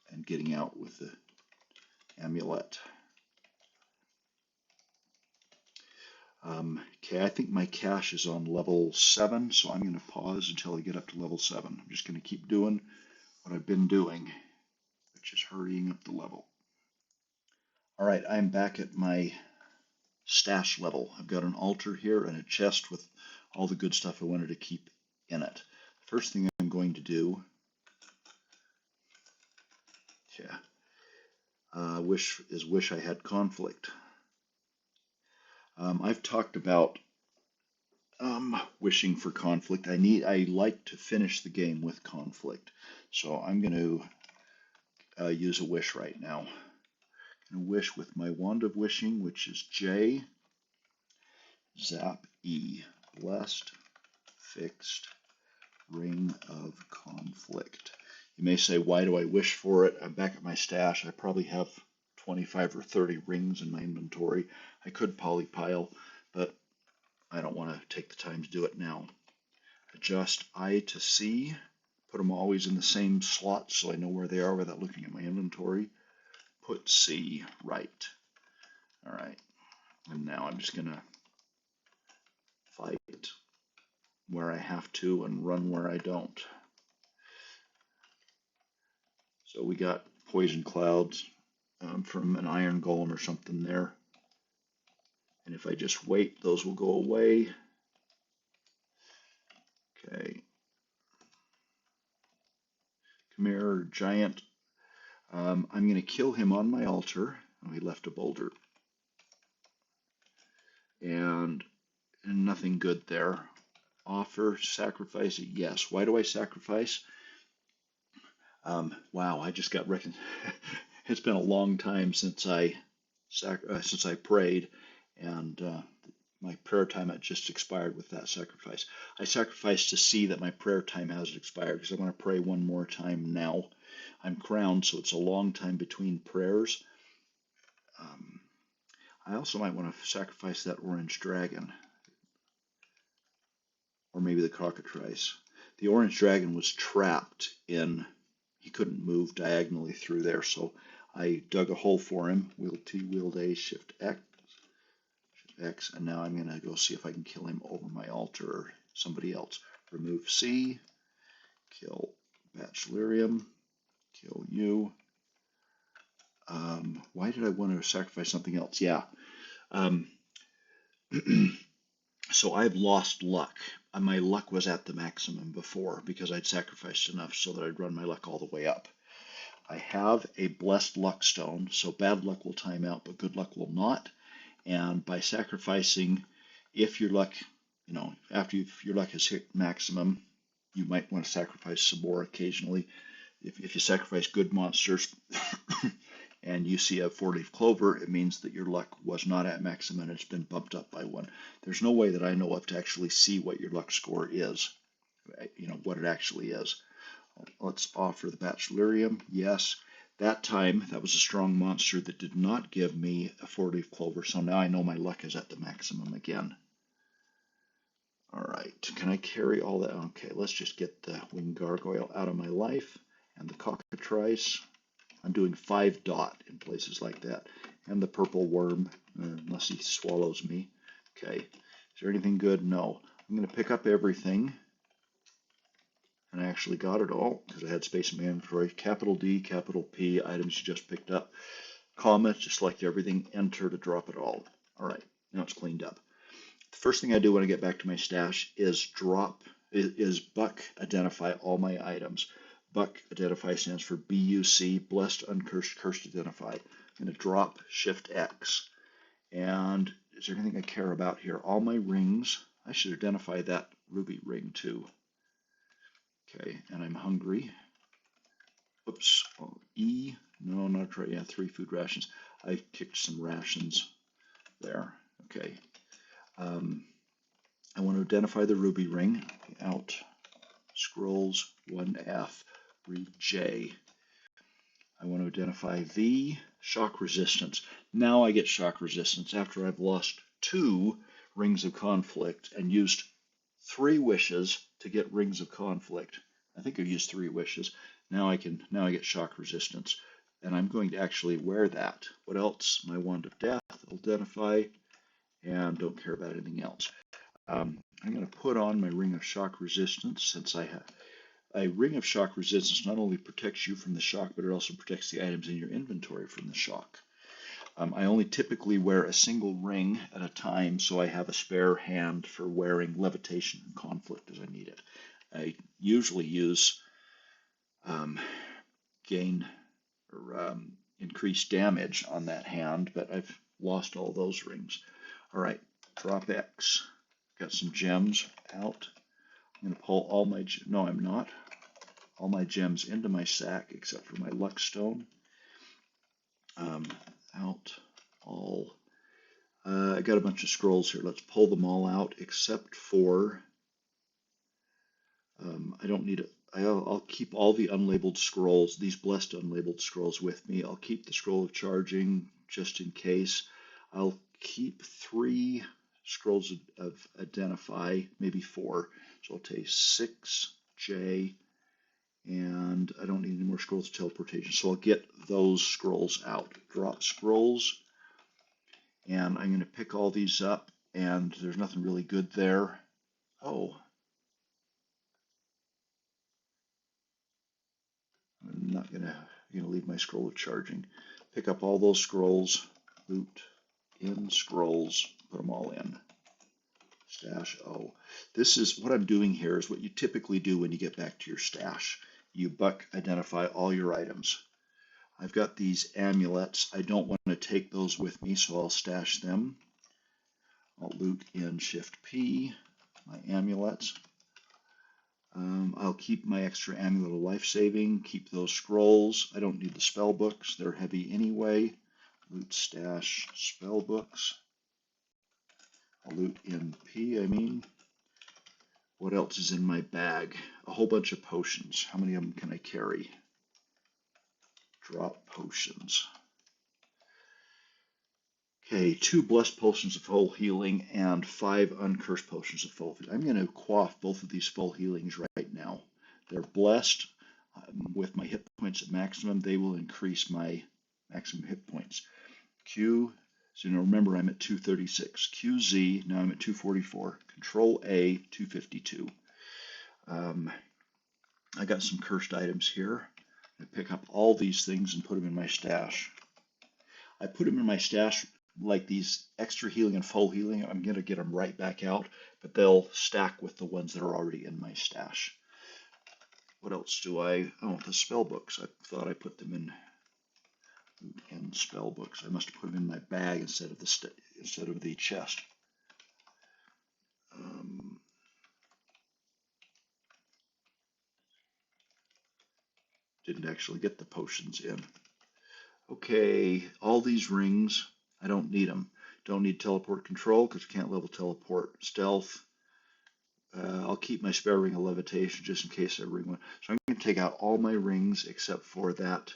and getting out with the amulet. Okay, I think my cache is on level 7, so I'm going to pause until I get up to level 7. I'm just going to keep doing what I've been doing, which is hurrying up the level. All right, I'm back at my stash level. I've got an altar here and a chest with all the good stuff I wanted to keep in it. First thing I'm going to do, wish I had conflict. I've talked about wishing for conflict. I like to finish the game with conflict. So I'm going to use a wish right now. I'm going to wish with my wand of wishing, which is J, Zap E, blessed, fixed, ring of conflict. You may say, why do I wish for it? I'm back at my stash. I probably have 25 or 30 rings in my inventory. I could polypile, but I don't want to take the time to do it now. Adjust I to C. Put them always in the same slot so I know where they are without looking at my inventory. Put C right. All right. And now I'm just going to fight where I have to and run where I don't. So we got poison clouds from an iron golem or something there. And if I just wait, those will go away. Okay. Come here, giant. I'm going to kill him on my altar. Oh, he left a boulder. And nothing good there. Offer, sacrifice, yes. Why do I sacrifice? Wow, I just got reckoned. It's been a long time since I prayed, and my prayer time had just expired with that sacrifice. I sacrificed to see that my prayer time hasn't expired because I want to pray one more time now. I'm crowned, so it's a long time between prayers. I also might want to sacrifice that orange dragon, or maybe the cockatrice. The orange dragon was trapped in, he couldn't move diagonally through there, so I dug a hole for him, Wield T, Wield A, Shift X, and now I'm going to go see if I can kill him over my altar or somebody else. Remove C, kill Bachelarium, kill you. Why did I want to sacrifice something else? Yeah. So I've lost luck. My luck was at the maximum before because I'd sacrificed enough so that I'd run my luck all the way up. I have a blessed luck stone, so bad luck will time out, but good luck will not. And by sacrificing, if your luck, after your luck has hit maximum, you might want to sacrifice some more occasionally. If you sacrifice good monsters and you see a 4-leaf clover, it means that your luck was not at maximum and it's been bumped up by 1. There's no way that I know of to actually see what your luck score is, what it actually is. Let's offer the Bachelarium. Yes, that time that was a strong monster that did not give me a 4-leaf clover, so now I know my luck is at the maximum again. All right, can I carry all that? Okay, let's just get the winged gargoyle out of my life and the cockatrice. I'm doing 5 dot in places like that. And the purple worm, unless he swallows me. Okay, is there anything good? No. I'm going to pick up everything. And I actually got it all because I had space in my inventory. Capital D, capital P, items you just picked up. Comma, just select everything. Enter to drop it all. All right, now it's cleaned up. The first thing I do when I get back to my stash is Buck identify all my items. Buck identify stands for BUC, blessed, uncursed, cursed identify. I'm going to drop Shift X. And is there anything I care about here? All my rings. I should identify that ruby ring too. Okay, and I'm hungry. Oops. Oh, E. No, not right. Yeah, 3 food rations. I kicked some rations there. Okay. I want to identify the ruby ring. Out. Scrolls 1F. Read J. I want to identify V. Shock resistance. Now I get shock resistance after I've lost 2 rings of conflict and used 3 wishes to get rings of conflict. I think I've used 3 wishes. Now I get shock resistance, and I'm going to actually wear that. What else? My wand of death. Identify. and don't care about anything else. I'm going to put on my ring of shock resistance, since I have a ring of shock resistance. Not only protects you from the shock, but it also protects the items in your inventory from the shock. I only typically wear a single ring at a time, so I have a spare hand for wearing levitation and conflict as I need it. I usually use gain or increased damage on that hand, but I've lost all those rings. All right, drop X. Got some gems out. I'm going to pull all my, no I'm not, all my gems into my sack except for my luck stone. Out all. I got a bunch of scrolls here. Let's pull them all out except for, I don't need it. I'll keep all the unlabeled scrolls, these blessed unlabeled scrolls with me. I'll keep the scroll of charging just in case. I'll keep 3 scrolls of identify, maybe 4. So I'll take 6, J, and I don't need any more scrolls of teleportation. So I'll get those scrolls out. Drop scrolls, and I'm going to pick all these up, and there's nothing really good there. Oh, I'm not going to leave my scroll of charging. Pick up all those scrolls, loot in scrolls, put them all in. Stash O. This is what I'm doing here is what you typically do when you get back to your stash. You buck identify all your items. I've got these amulets. I don't want to take those with me, so I'll stash them. I'll loot in Shift P, my amulets. I'll keep my extra amulet of life saving, keep those scrolls. I don't need the spell books, they're heavy anyway. Loot stash spell books. I'll loot in P, I mean. What else is in my bag? A whole bunch of potions. How many of them can I carry? Drop potions. Okay, 2 blessed potions of full healing and 5 uncursed potions of full healing. I'm going to quaff both of these full healings right now. They're blessed. With my hit points at maximum, they will increase my maximum hit points. Q, so remember I'm at 236. QZ, now I'm at 244. Control A, 252. I got some cursed items here. I pick up all these things and put them in my stash. I put them in my stash like these extra healing and full healing. I'm going to get them right back out, but they'll stack with the ones that are already in my stash. What else do I? Oh, the spell books. I thought I put them in spell books. I must have put them in my bag instead of the chest. Didn't actually get the potions in. Okay, all these rings, I don't need them. Don't need teleport control because I can't level teleport. Stealth. I'll keep my spare ring of levitation just in case I ring one. So I'm going to take out all my rings except for that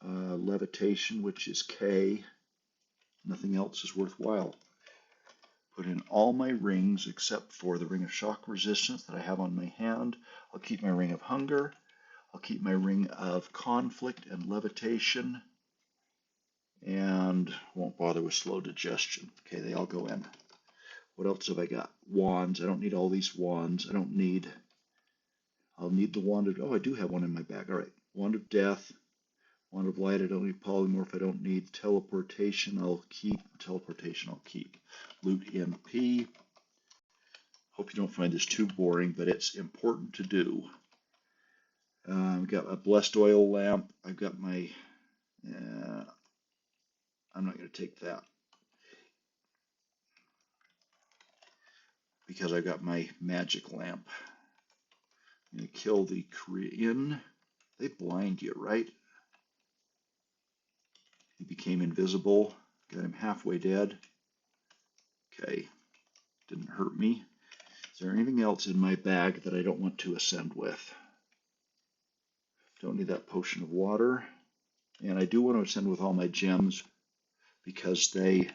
levitation, which is K. Nothing else is worthwhile. Put in all my rings except for the ring of shock resistance that I have on my hand. I'll keep my ring of hunger. I'll keep my ring of conflict and levitation. And won't bother with slow digestion. Okay, they all go in. What else have I got? Wands. I don't need all these wands. I'll need the wand of, oh, I do have one in my bag. All right, wand of death, wand of light. I don't need polymorph. I don't need teleportation. I'll keep teleportation. I'll keep loot in P. Hope you don't find this too boring, but it's important to do. I've got a blessed oil lamp. I've got my, I'm not going to take that because I've got my magic lamp. I'm going to kill the Korean. They blind you, right? He became invisible. Got him halfway dead. Okay, didn't hurt me. Is there anything else in my bag that I don't want to ascend with? Don't need that potion of water. And I do want to ascend with all my gems because they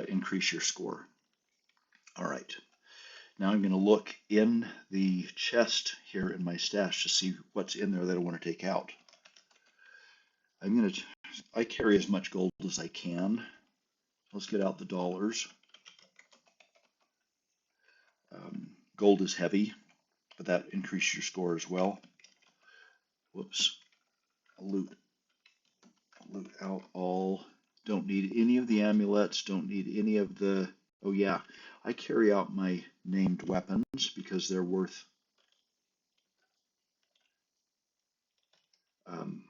increase your score. All right. Now I'm going to look in the chest here in my stash to see what's in there that I want to take out. I carry as much gold as I can. Let's get out the dollars. Gold is heavy, but that increases your score as well. Whoops. Loot out all. Don't need any of the amulets. Don't need any of the. Oh yeah, I carry out my named weapons because they're worth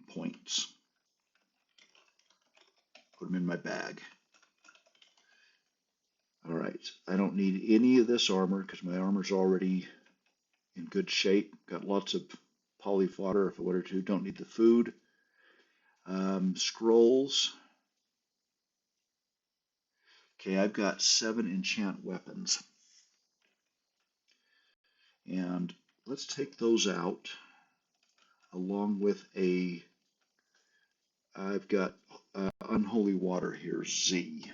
points. Put them in my bag. All right, I don't need any of this armor because my armor's already in good shape. Got lots of poly fodder if I wanted to. Don't need the food. Scrolls. Okay, I've got 7 enchant weapons. And let's take those out along with I've got unholy water here, Z.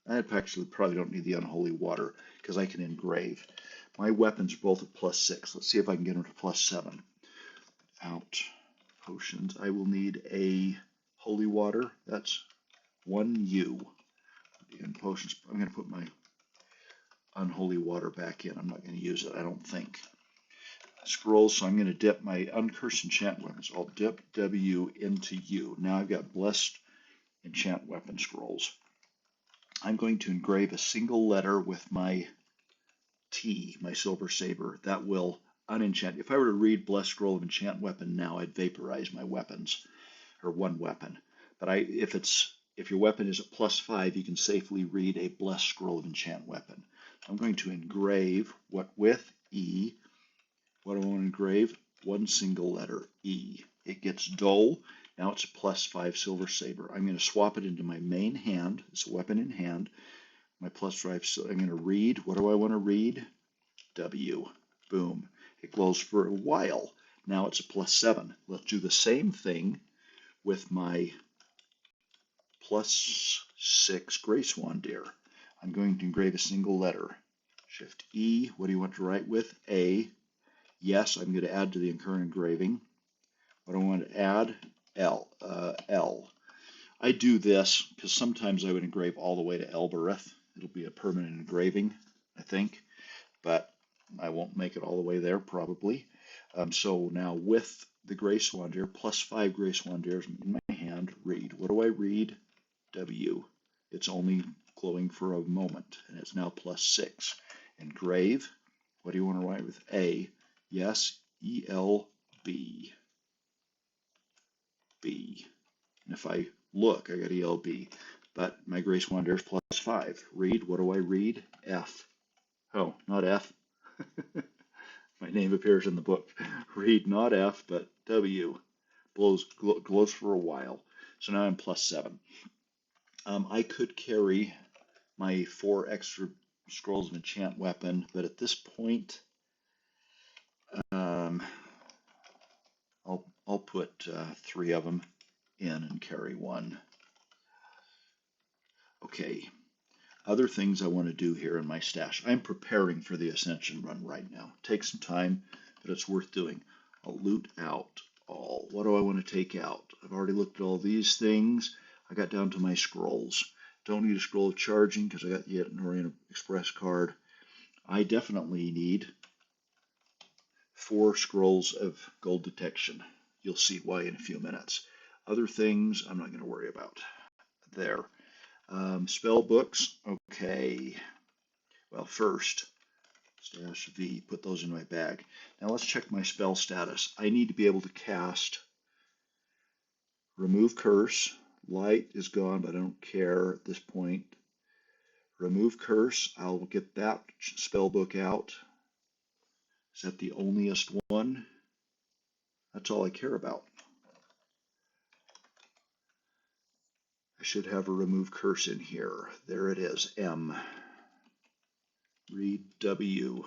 I actually probably don't need the unholy water because I can engrave. My weapons are both at +6. Let's see if I can get them to +7. Out potions. I will need a holy water. That's 1U. In potions, I'm going to put my unholy water back in. I'm not going to use it, I don't think. Scrolls, so I'm going to dip my uncursed enchant weapons. I'll dip W into U. Now I've got blessed enchant weapon scrolls. I'm going to engrave a single letter with my T, my silver saber. That will unenchant. If I were to read blessed scroll of enchant weapon now, I'd vaporize my weapons, or one weapon. But if your weapon is at +5, you can safely read a blessed scroll of enchant weapon. I'm going to engrave what with E. What do I want to engrave? One single letter, E. It gets dull. Now it's a +5 silver saber. I'm going to swap it into my main hand. It's a weapon in hand. My +5, so I'm going to read. What do I want to read? W. Boom. It glows for a while. Now it's a +7. Let's do the same thing with my +6 Gray Swan Deer. I'm going to engrave a single letter. Shift E. What do you want to write with? A. Yes, I'm going to add to the current engraving. What do I want to add? L. I do this because sometimes I would engrave all the way to Elbereth. It'll be a permanent engraving, I think, but I won't make it all the way there probably. So now with the Gray Swan Deer, +5 Gray Swan Deers in my hand, read. What do I read? W. It's only glowing for a moment, and it's now +6. Engrave. What do you want to write with A? Yes, ELB. B. And if I look, I got ELB. But my Gray Swan Deer is +5. Read. What do I read? F. Oh, not F. My name appears in the book. Read not F, but W. Glows for a while. So now I'm +7. I could carry my 4 extra scrolls of enchant weapon, but at this point, I'll put 3 of them in and carry 1. Okay, other things I want to do here in my stash. I'm preparing for the Ascension run right now. Take some time, but it's worth doing. I'll loot out all. What do I want to take out? I've already looked at all these things. I got down to my scrolls. Don't need a scroll of charging because I got the Orient Express card. I definitely need 4 scrolls of gold detection. You'll see why in a few minutes. Other things I'm not going to worry about. There. Spell books. Okay. Well, first, stash V, put those in my bag. Now let's check my spell status. I need to be able to cast Remove Curse. Light is gone, but I don't care at this point. Remove Curse. I'll get that spell book out. Is that the onlyest one? That's all I care about. I should have a Remove Curse in here. There it is. M. Read W.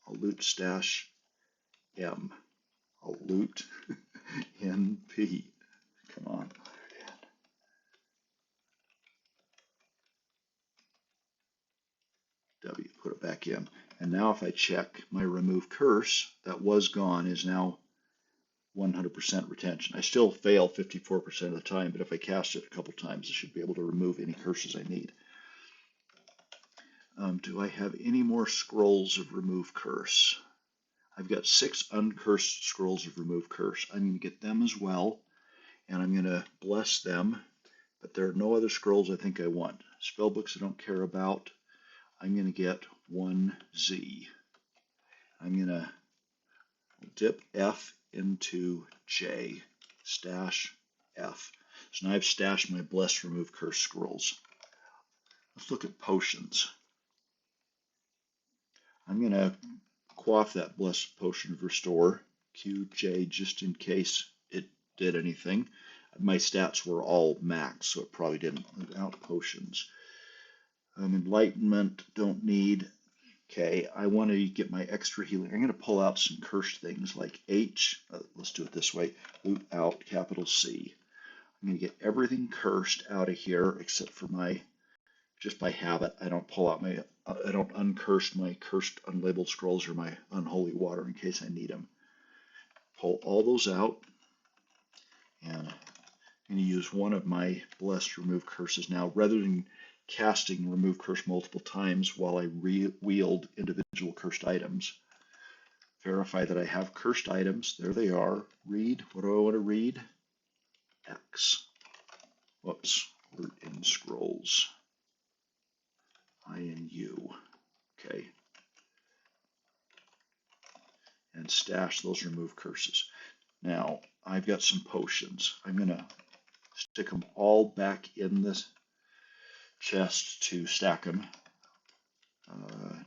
I'll loot stash M. I'll loot NP. Come on. W. Put it back in. And now if I check my Remove Curse, that was gone, is now 100% retention. I still fail 54% of the time, but if I cast it a couple times, I should be able to remove any curses I need. Do I have any more scrolls of remove curse? I've got 6 uncursed scrolls of remove curse. I'm going to get them as well, and I'm going to bless them, but there are no other scrolls I think I want. Spellbooks I don't care about. I'm going to get 1Z. I'm going to dip F into J, stash F. So now I've stashed my bless remove curse scrolls. Let's look at potions. I'm going to quaff that bless potion of restore, QJ, just in case it did anything. My stats were all max, so it probably didn't. Without potions. Enlightenment, don't need. Okay, I want to get my extra healing. I'm going to pull out some cursed things like H. Let's do it this way. Loot out, capital C. I'm going to get everything cursed out of here except for my, just by habit, I don't uncurse my cursed unlabeled scrolls or my unholy water in case I need them. Pull all those out, and I'm going to use one of my blessed remove curses now. Rather than casting remove curse multiple times while I wield individual cursed items, verify that I have cursed items. There they are. Read. What do I want to read? X. Whoops. We're in scrolls. I and U. Okay. And stash those remove curses. Now, I've got some potions. I'm going to stick them all back in this chest to stack them.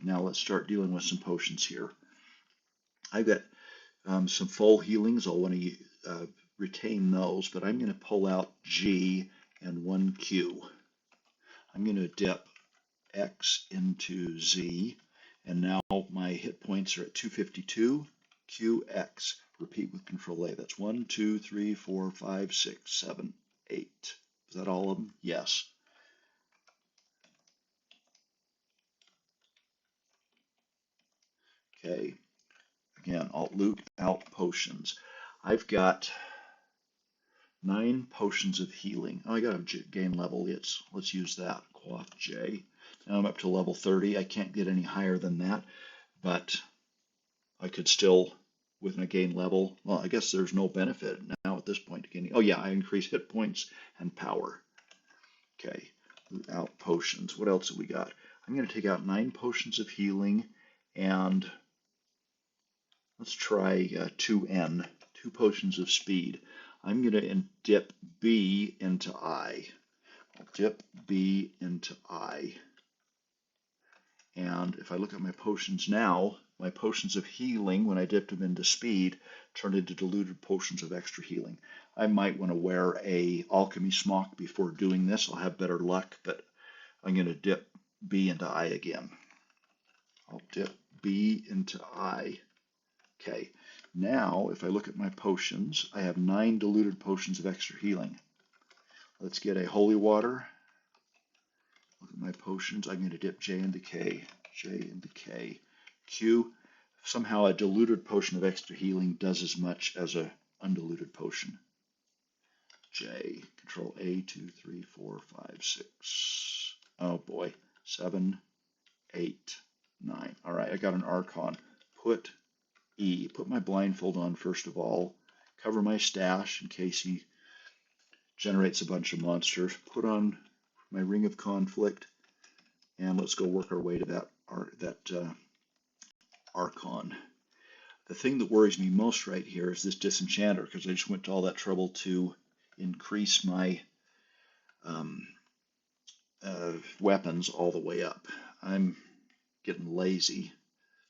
Now let's start dealing with some potions here. I've got some full healings. I'll want to retain those, but I'm going to pull out G and 1Q. I'm going to dip X into Z, and now my hit points are at 252. QX. Repeat with Control A. That's 1, 2, 3, 4, 5, 6, 7, 8. Is that all of them? Yes. Okay. Again, I'll loot out potions. I've got 9 potions of healing. Oh, I got to gain level. Let's use that. Quaff J. Now I'm up to level 30. I can't get any higher than that, but I could still, with my gain level, well, I guess there's no benefit now at this point to gaining. Oh yeah, I increase hit points and power. Okay, loot out potions. What else have we got? I'm going to take out 9 potions of healing, and let's try 2N, 2 potions of speed. I'm going to dip B into I. I'll dip B into I. And if I look at my potions now, my potions of healing, when I dipped them into speed, turned into diluted potions of extra healing. I might want to wear a alchemy smock before doing this. I'll have better luck, but I'm going to dip B into I again. I'll dip B into I. Okay, now if I look at my potions, I have 9 diluted potions of extra healing. Let's get a holy water. Look at my potions. I'm going to dip J into K, J into K. Q. Somehow a diluted potion of extra healing does as much as a undiluted potion. J. Control A, 2, 3, 4, 5, 6. Oh boy. 7, 8, 9. All right, I got an Archon. Put E. Put my blindfold on first of all. Cover my stash in case he generates a bunch of monsters. Put on my Ring of Conflict, and let's go work our way to that Archon. The thing that worries me most right here is this Disenchanter, because I just went to all that trouble to increase my weapons all the way up. I'm getting lazy,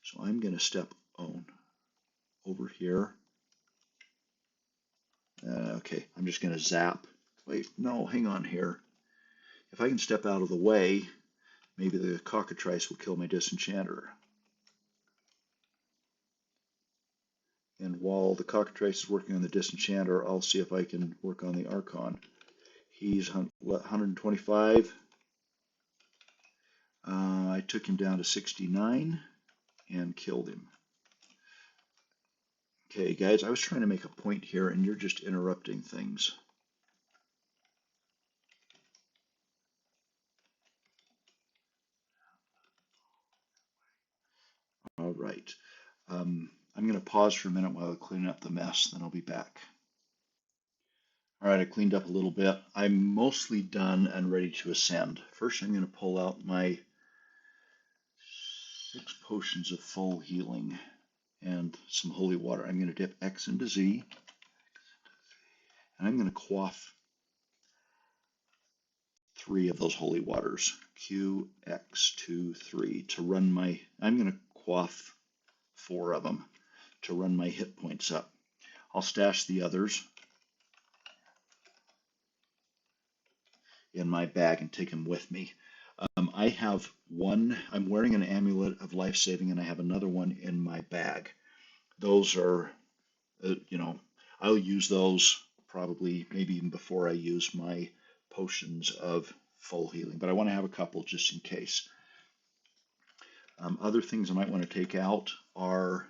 so I'm going to step on over here. Okay, I'm just going to zap. Wait, no, hang on here. If I can step out of the way, maybe the cockatrice will kill my Disenchanter. And while the cockatrice is working on the Disenchanter, I'll see if I can work on the Archon. He's 125. I took him down to 69 and killed him. Okay, guys, I was trying to make a point here and you're just interrupting things. All right. I'm going to pause for a minute while I clean up the mess, then I'll be back. All right, I cleaned up a little bit. I'm mostly done and ready to ascend. First, I'm going to pull out my 6 potions of full healing and some holy water. I'm going to dip X into Z, and I'm going to quaff 3 of those holy waters. Q, X, 2, 3 to run my. I'm going to quaff 4 of them to run my hit points up. I'll stash the others in my bag and take them with me. I have one. I'm wearing an amulet of life saving, and I have another one in my bag. Those are, I'll use those probably maybe even before I use my potions of full healing, but I want to have a couple just in case. Other things I might want to take out are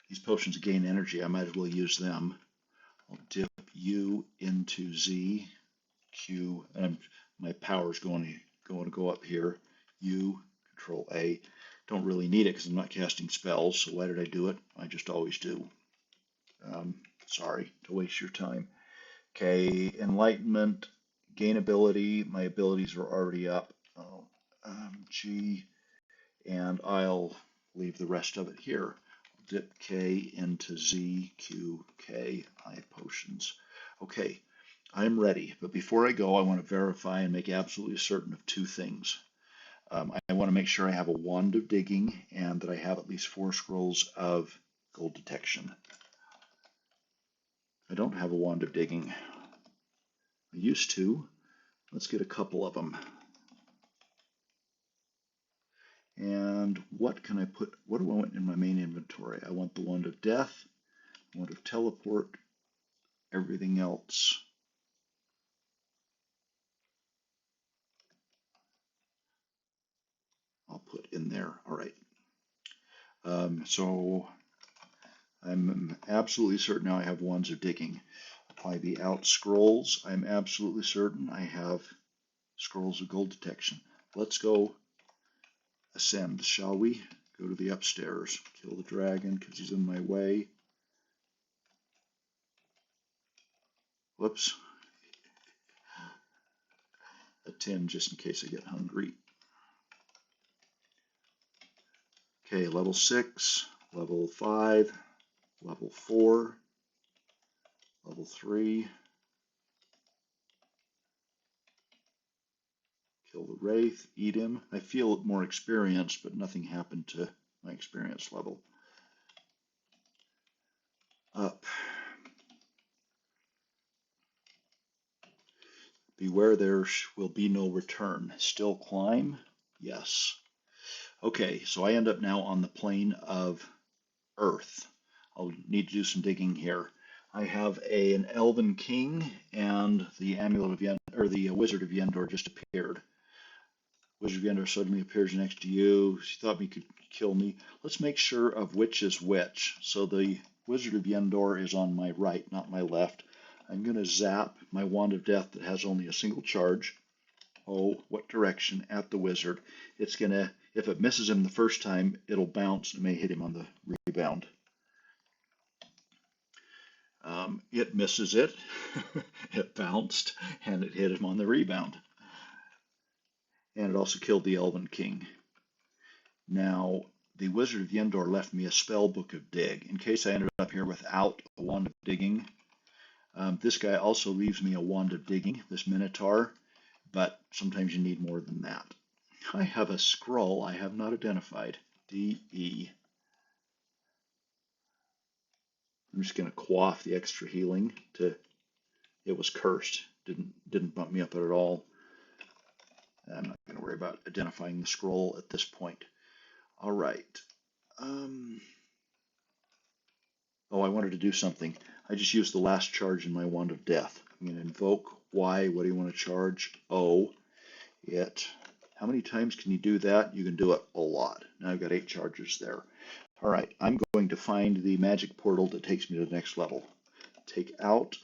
these potions gain energy. I might as well use them. I'll dip U into Z, Q, and my power's going to go up here. U, Control A. Don't really need it because I'm not casting spells, so why did I do it? I just always do. Sorry to waste your time. Okay, Enlightenment, gain ability. My abilities are already up. G, and I'll leave the rest of it here. Dip K into Z, Q, K, I potions. Okay, I'm ready, but before I go, I want to verify and make absolutely certain of 2 things. I want to make sure I have a wand of digging and that I have at least 4 scrolls of gold detection. I don't have a wand of digging. I used to. Let's get a couple of them. And what can I put? What do I want in my main inventory? I want the wand of death, wand of teleport, everything else. I'll put in there. All right. So I'm absolutely certain now I have wands of digging. Apply the out scrolls. I'm absolutely certain I have scrolls of gold detection. Let's go ascend, shall we? Go to the upstairs. Kill the dragon because he's in my way. Whoops. A 10 just in case I get hungry. Okay, level 6, level 5, level 4, level 3. Kill the wraith, eat him. I feel more experienced, but nothing happened to my experience level. Up. Beware there will be no return. Still climb? Yes. Okay, so I end up now on the plane of Earth. I'll need to do some digging here. I have an Elven King, and the Amulet of Yendor, or the Wizard of Yendor just appeared. Wizard of Yendor suddenly appears next to you. She thought he could kill me. Let's make sure of which is which. So the Wizard of Yendor is on my right, not my left. I'm going to zap my Wand of Death that has only a single charge. Oh, what direction? At the wizard. It's going to, if it misses him the first time, it'll bounce and may hit him on the rebound. It misses it. It bounced and it hit him on the rebound. And it also killed the Elven King. Now, the Wizard of Yendor left me a spell book of dig in case I ended up here without a wand of digging. This guy also leaves me a wand of digging, this Minotaur, but sometimes you need more than that. I have a scroll I have not identified. D-E. I'm just going to quaff the extra healing to. It was cursed. Didn't bump me up at all. I'm not going to worry about identifying the scroll at this point. All right. Oh, I wanted to do something. I just used the last charge in my Wand of Death. I'm going to invoke Y. What do you want to charge? O. It. How many times can you do that? You can do it a lot. Now I've got 8 charges there. All right, I'm going to find the magic portal that takes me to the next level. Take out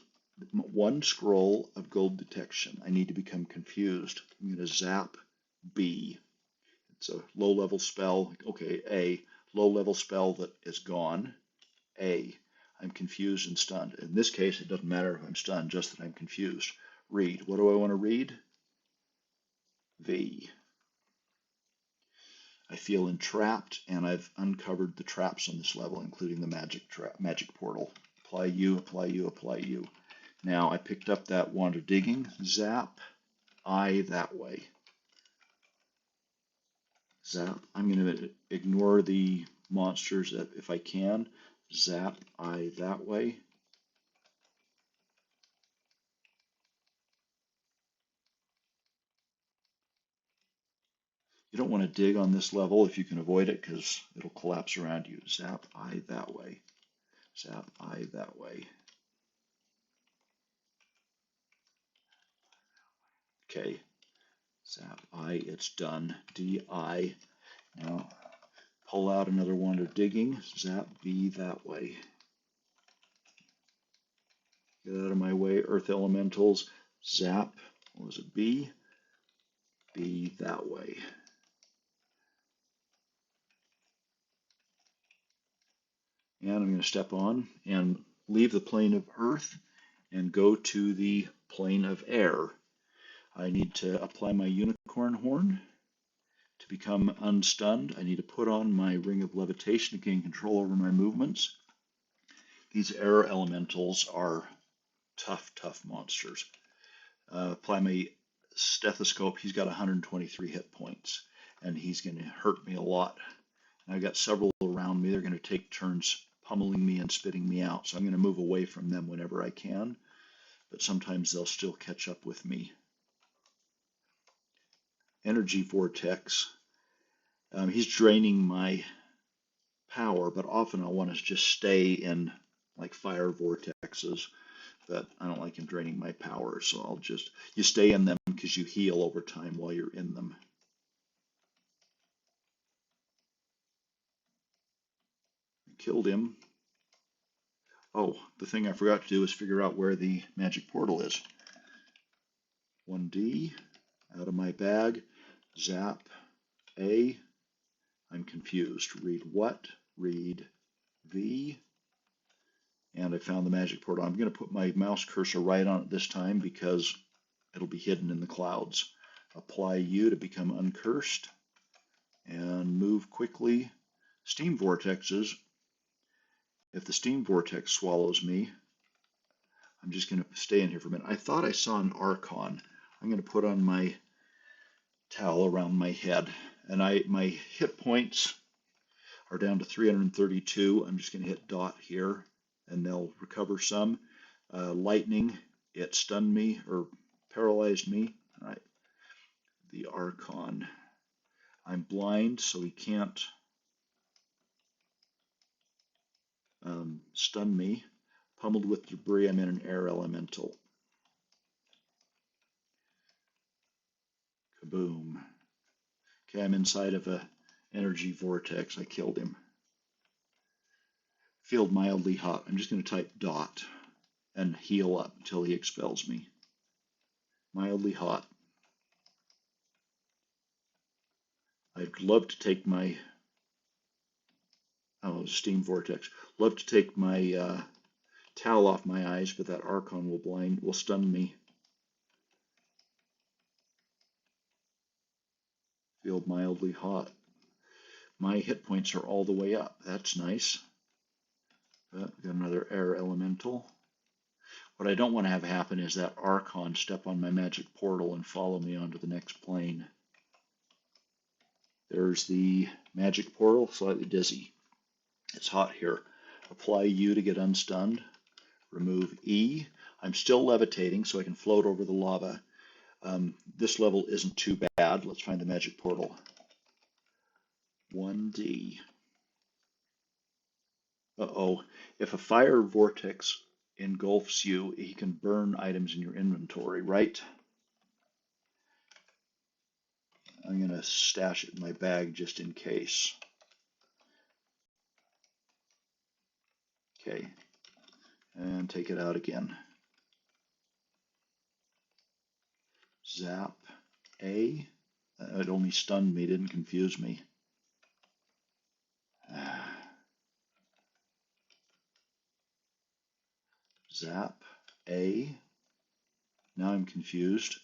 one scroll of gold detection. I need to become confused. I'm going to zap B. It's a low-level spell. Okay, A. Low-level spell that is gone. A. I'm confused and stunned. In this case, it doesn't matter if I'm stunned, just that I'm confused. Read. What do I want to read? V. I feel entrapped, and I've uncovered the traps on this level, including the magic portal. Apply you, apply you, apply you. Now I picked up that wand of digging. Zap I that way. Zap. I'm going to ignore the monsters if I can. Zap I that way. You don't want to dig on this level if you can avoid it, because it'll collapse around you. Zap I that way. Zap I that way. Okay. Zap I, it's done. DI. Now pull out another wand of digging. Zap B that way. Get out of my way, earth elementals. Zap, what was it, B? B that way. And I'm going to step on and leave the plane of earth and go to the plane of air. I need to apply my unicorn horn to become unstunned. I need to put on my ring of levitation to gain control over my movements. These air elementals are tough, tough monsters. Apply my stethoscope. He's got 123 hit points, and he's going to hurt me a lot. And I've got several around me. They're going to take turns pummeling me and spitting me out. So I'm going to move away from them whenever I can, but sometimes they'll still catch up with me. Energy vortex. He's draining my power, but often I want to just stay in like fire vortexes, but I don't like him draining my power, so I'll just, you stay in them because you heal over time while you're in them. Killed him. Oh, the thing I forgot to do is figure out where the magic portal is. 1D, out of my bag, zap A. I'm confused. Read what? Read V. And I found the magic portal. I'm going to put my mouse cursor right on it this time because it'll be hidden in the clouds. Apply U to become uncursed and move quickly. Steam vortexes. If the steam vortex swallows me, I'm just going to stay in here for a minute. I thought I saw an Archon. I'm going to put on my towel around my head. And my hit points are down to 332. I'm just going to hit dot here, and they'll recover some. Lightning, it stunned me or paralyzed me. All right, the Archon. I'm blind, so he can't stun me. Pummeled with debris, I'm in an air elemental. Kaboom. Okay, I'm inside of a energy vortex. I killed him. Feel mildly hot. I'm just going to type dot and heal up until he expels me. Mildly hot. I'd love to take my steam vortex. Love to take my towel off my eyes, but that Archon will stun me. Feel mildly hot. My hit points are all the way up. That's nice. Got another air elemental. What I don't want to have happen is that Archon step on my magic portal and follow me onto the next plane. There's the magic portal, slightly dizzy. It's hot here. Apply U to get unstunned. Remove E. I'm still levitating, so I can float over the lava. This level isn't too bad. Let's find the magic portal. 1D. Uh-oh. If a fire vortex engulfs you, he can burn items in your inventory, right? I'm going to stash it in my bag just in case. Okay, and take it out again. Zap A. It only stunned me, didn't confuse me. Zap A. Now I'm confused.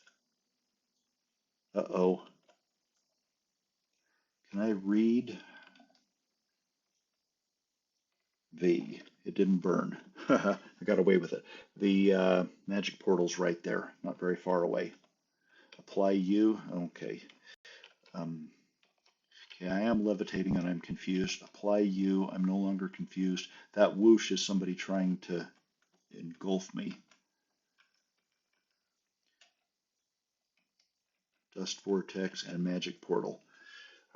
Uh-oh. Can I read V? It didn't burn. I got away with it. The magic portal's right there, not very far away. Apply U. Okay. Okay, I am levitating and I'm confused. Apply U. I'm no longer confused. That whoosh is somebody trying to engulf me. Dust vortex and magic portal.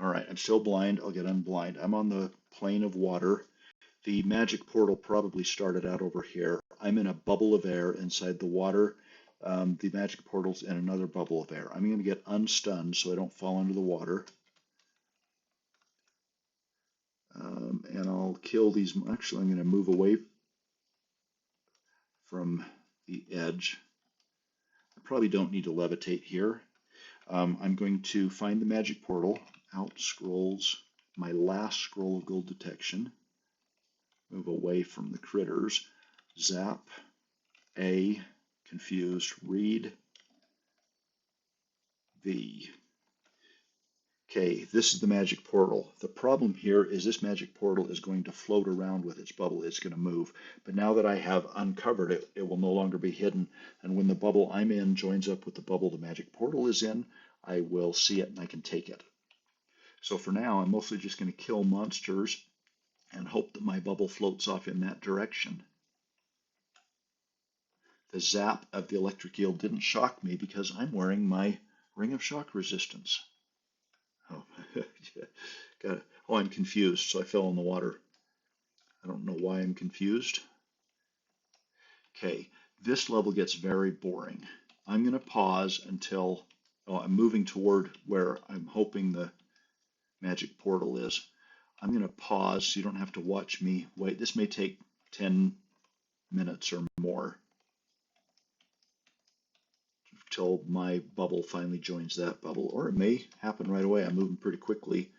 All right, I'm still blind. I'll get unblind. I'm on the plane of water. The magic portal probably started out over here. I'm in a bubble of air inside the water. The magic portal's in another bubble of air. I'm going to get unstunned so I don't fall into the water. And I'll kill these. Actually, I'm going to move away from the edge. I probably don't need to levitate here. I'm going to find the magic portal. Out scrolls my last scroll of gold detection. Move away from the critters. Zap A. Confused. Read V. Okay, this is the magic portal. The problem here is this magic portal is going to float around with its bubble. It's going to move. But now that I have uncovered it, it will no longer be hidden. And when the bubble I'm in joins up with the bubble the magic portal is in, I will see it and I can take it. So for now, I'm mostly just going to kill monsters and hope that my bubble floats off in that direction. The zap of the electric eel didn't shock me because I'm wearing my ring of shock resistance. Oh, got it. Oh, I'm confused, so I fell in the water. I don't know why I'm confused. Okay, this level gets very boring. I'm going to pause until I'm moving toward where I'm hoping the magic portal is. I'm going to pause so you don't have to watch me wait. This may take 10 minutes or more till my bubble finally joins that bubble, or it may happen right away. I'm moving pretty quickly.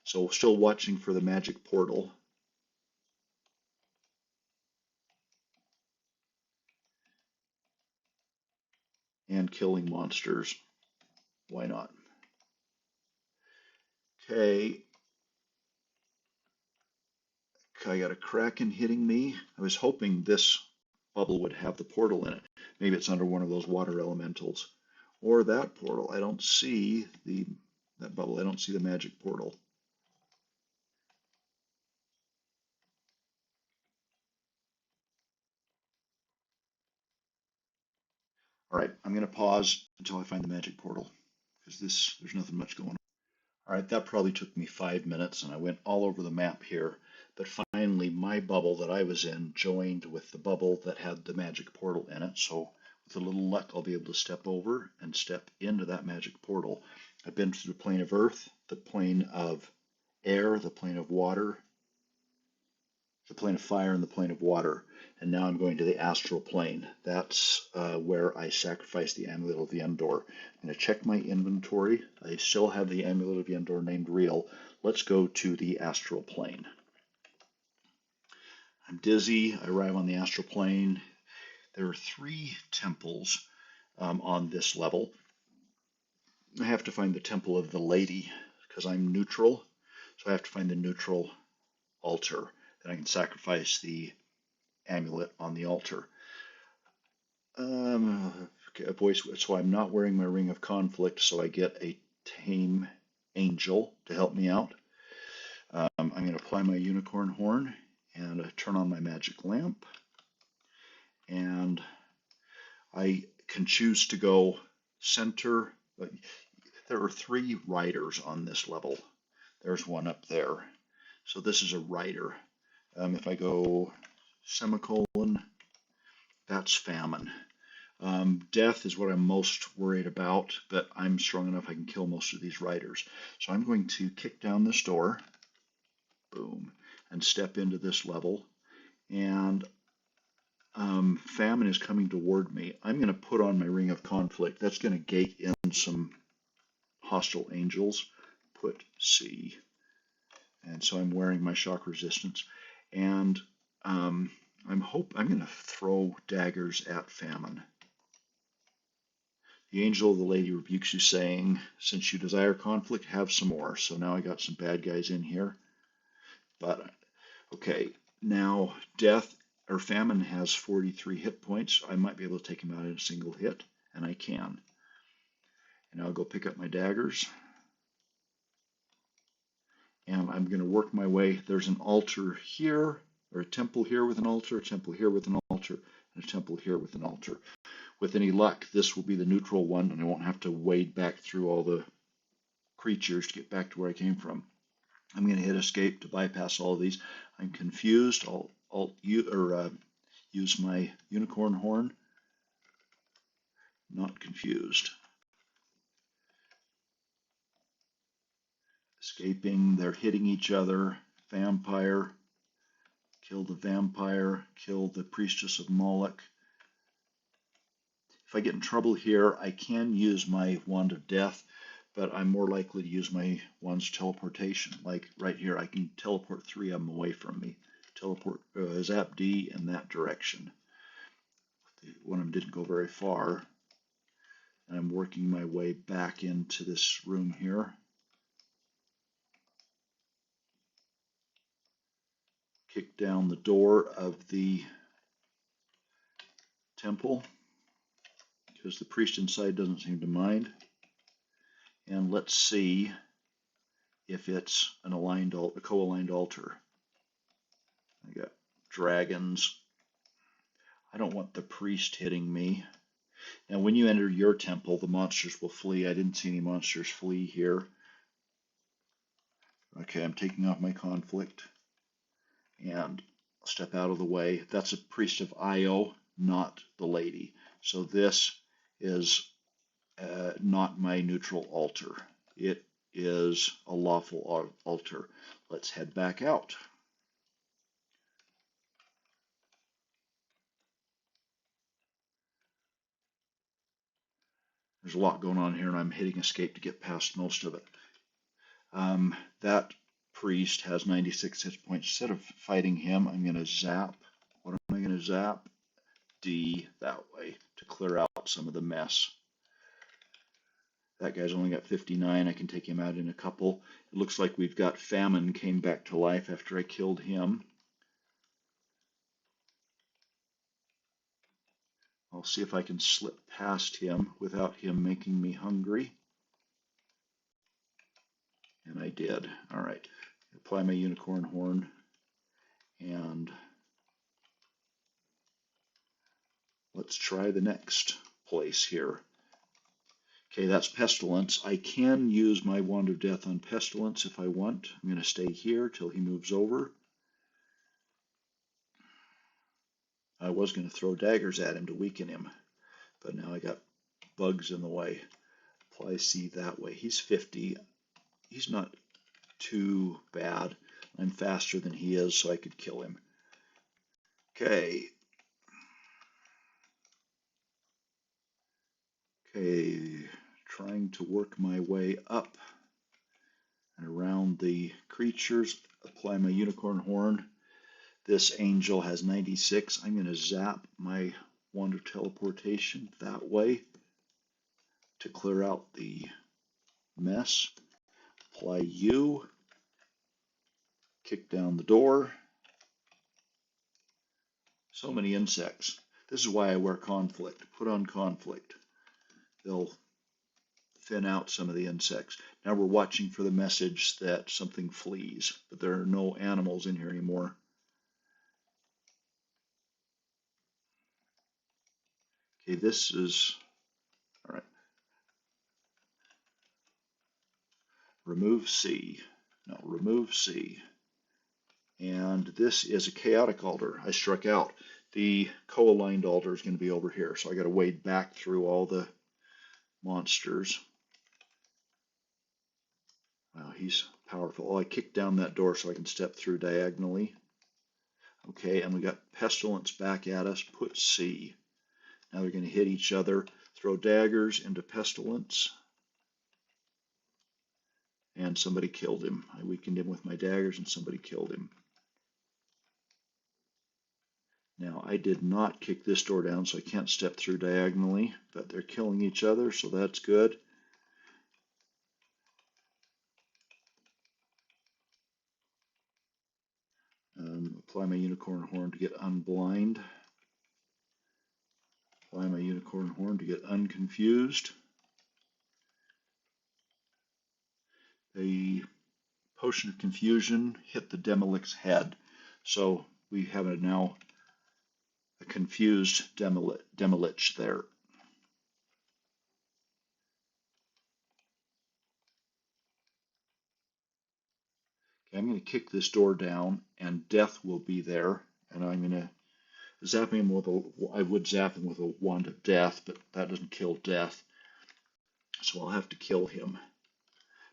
So still watching for the magic portal. And killing monsters. Why not? Okay. I got a kraken hitting me. I was hoping this bubble would have the portal in it. Maybe it's under one of those water elementals. Or that portal. I don't see that bubble. I don't see the magic portal. All right, I'm going to pause until I find the magic portal because there's nothing much going on. All right, that probably took me 5 minutes and I went all over the map here. But finally, my bubble that I was in joined with the bubble that had the magic portal in it. So with a little luck, I'll be able to step over and step into that magic portal. I've been through the plane of earth, the plane of air, the plane of water, the plane of fire, and the plane of water. And now I'm going to the astral plane. That's where I sacrificed the amulet of the Endor. I'm going to check my inventory. I still have the amulet of the Endor named real. Let's go to the astral plane. I'm dizzy. I arrive on the astral plane. There are 3 temples on this level. I have to find the temple of the lady because I'm neutral. So I have to find the neutral altar. Then I can sacrifice the amulet on the altar. Okay, a voice. So I'm not wearing my ring of conflict, so I get a tame angel to help me out. I'm going to apply my unicorn horn and turn on my magic lamp. And I can choose to go center. There are 3 riders on this level. There's one up there. So this is a rider. If I go semicolon, that's famine. Death is what I'm most worried about, but I'm strong enough I can kill most of these riders. So I'm going to kick down this door, boom, and step into this level. and famine is coming toward me. I'm going to put on my ring of conflict. That's going to gate in some hostile angels. Put C. And so I'm wearing my shock resistance. And I'm going to throw daggers at famine. The angel of the lady rebukes you, saying, since you desire conflict, have some more. So now I got some bad guys in here. But, okay, now death or famine has 43 hit points. I might be able to take him out in a single hit, and I can. And I'll go pick up my daggers. And I'm going to work my way. There's an altar here, or a temple here with an altar, a temple here with an altar, and a temple here with an altar. With any luck, this will be the neutral one, and I won't have to wade back through all the creatures to get back to where I came from. I'm going to hit escape to bypass all of these. I'm confused. I'll use my unicorn horn. Not confused. Escaping. They're hitting each other. Vampire. Kill the vampire. Kill the priestess of Moloch. If I get in trouble here, I can use my wand of death, but I'm more likely to use my wand's teleportation. Like right here, I can teleport 3 of them away from me. Teleport Zap D in that direction. One of them didn't go very far. And I'm working my way back into this room here. Kick down the door of the temple, because the priest inside doesn't seem to mind. And let's see if it's an aligned, a co-aligned altar. I got dragons. I don't want the priest hitting me. Now, when you enter your temple, the monsters will flee. I didn't see any monsters flee here. Okay, I'm taking off my conflict and step out of the way. That's a priest of Io, not the lady. So this is not my neutral altar. It is a lawful altar. Let's head back out. There's a lot going on here, and I'm hitting escape to get past most of it. That priest has 96 hit points. Instead of fighting him, I'm going to zap. What am I going to zap? D that way to clear out some of the mess. That guy's only got 59. I can take him out in a couple. It looks like we've got famine came back to life after I killed him. I'll see if I can slip past him without him making me hungry. And I did. All right. Apply my unicorn horn and let's try the next place here. Okay, that's pestilence. I can use my wand of death on pestilence if I want. I'm going to stay here till he moves over. I was going to throw daggers at him to weaken him, but now I got bugs in the way. Apply C that way. He's 50. He's not too bad. I'm faster than he is, so I could kill him. Okay. Okay, trying to work my way up and around the creatures. Apply my unicorn horn. This angel has 96. I'm going to zap my wand of teleportation that way to clear out the mess. Apply U. Kick down the door. So many insects. This is why I wear conflict. Put on conflict. They'll thin out some of the insects. Now we're watching for the message that something flees, but there are no animals in here anymore. Okay, this is, all right. Remove C. No, remove C. And this is a chaotic altar. I struck out. The co-aligned altar is going to be over here, so I got to wade back through all the monsters. Wow, he's powerful. Oh, I kicked down that door so I can step through diagonally. Okay, and we got Pestilence back at us. Put C. Now they're going to hit each other. Throw daggers into Pestilence. And somebody killed him. I weakened him with my daggers and somebody killed him. Now I did not kick this door down, so I can't step through diagonally, but they're killing each other, so that's good. Apply my unicorn horn to get unblind. Apply my unicorn horn to get unconfused. The potion of confusion hit the Demolic's head, so we have now a confused Demolich there. Okay, I'm going to kick this door down, and death will be there, and I'm going to zap him with I would zap him with a wand of death, but that doesn't kill death, so I'll have to kill him.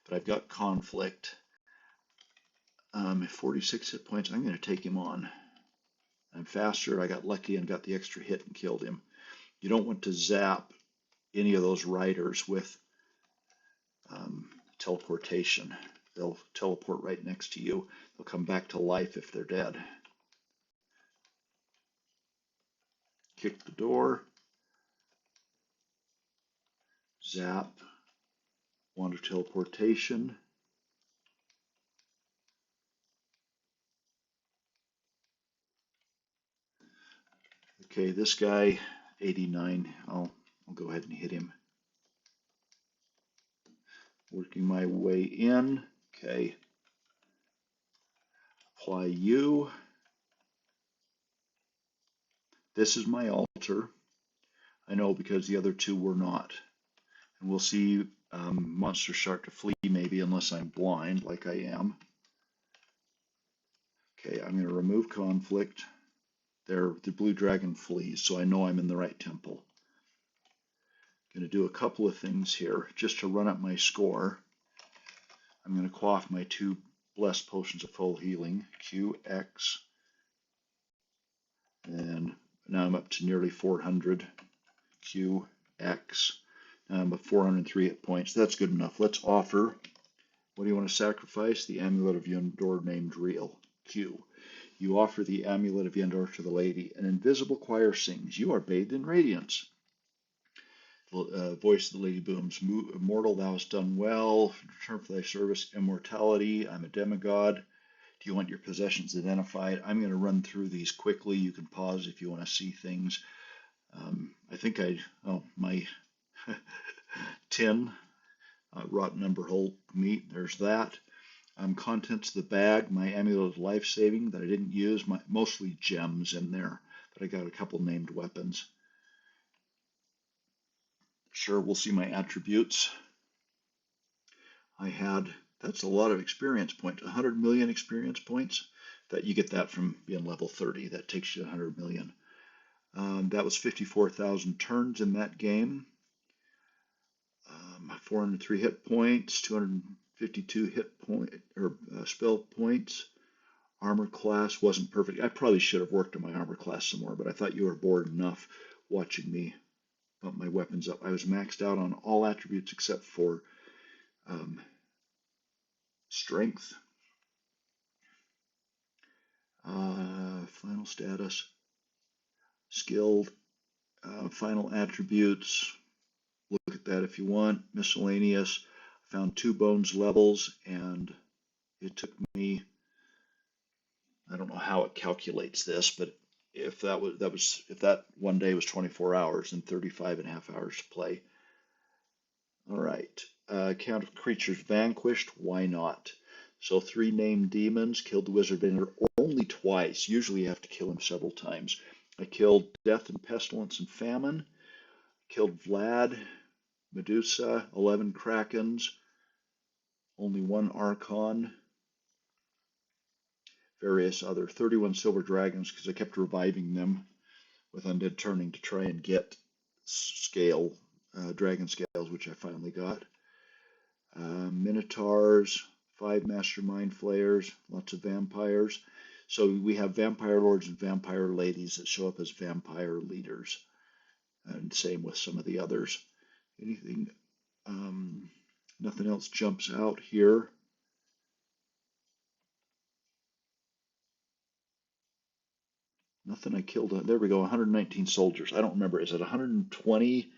But I've got conflict. 46 hit points. I'm going to take him on. I'm faster. I got lucky and got the extra hit and killed him. You don't want to zap any of those riders with teleportation. They'll teleport right next to you. They'll come back to life if they're dead. Kick the door. Zap. Wand of teleportation. Okay, this guy, 89. I'll go ahead and hit him. Working my way in. Okay. Apply you. This is my altar. I know because the other two were not. And we'll see monsters start to flee maybe unless I'm blind like I am. Okay, I'm going to remove conflict. There, the blue dragon flees, so I know I'm in the right temple. I'm going to do a couple of things here just to run up my score. I'm going to quaff my 2 blessed potions of full healing, QX, and now I'm up to nearly 400, QX. Now I'm at 403 hit points. That's good enough. Let's offer. What do you want to sacrifice? The Amulet of Yendor named Real, Q. You offer the Amulet of Yendor to the lady. An invisible choir sings. You are bathed in radiance. Voice of the lady booms. Immortal, thou hast done well. Return for thy service, immortality. I'm a demigod. Do you want your possessions identified? I'm going to run through these quickly. You can pause if you want to see things. I think my tin, rotten umber hulk meat, there's that. Contents of the bag, my amulet of life saving that I didn't use, mostly gems in there, but I got a couple named weapons. Sure, we'll see my attributes. That's a lot of experience points, 100 million experience points. That you get that from being level 30. That takes you 100 million. That was 54,000 turns in that game. 403 hit points, 252 hit point or spell points. Armor class wasn't perfect. I probably should have worked on my armor class some more, but I thought you were bored enough watching me bump my weapons up. I was maxed out on all attributes except for strength. Final status, skilled, final attributes. Look at that if you want. Miscellaneous. I found 2 bones levels, and it took me, I don't know how it calculates this, but if that one day was 24 hours and 35 and a half hours to play. All right. Count of creatures vanquished. Why not? So 3 named demons. Killed the wizard bender only twice. Usually you have to kill him several times. I killed Death and Pestilence and Famine. Killed Vlad, Medusa, 11 Krakens, only 1 Archon, various other 31 Silver Dragons because I kept reviving them with Undead Turning to try and get dragon scales, which I finally got. Minotaurs, 5 Master Mind Flayers, lots of vampires. So we have vampire lords and vampire ladies that show up as vampire leaders, and same with some of the others. Anything, nothing else jumps out here. Nothing I killed. There we go, 119 soldiers. I don't remember. Is it 120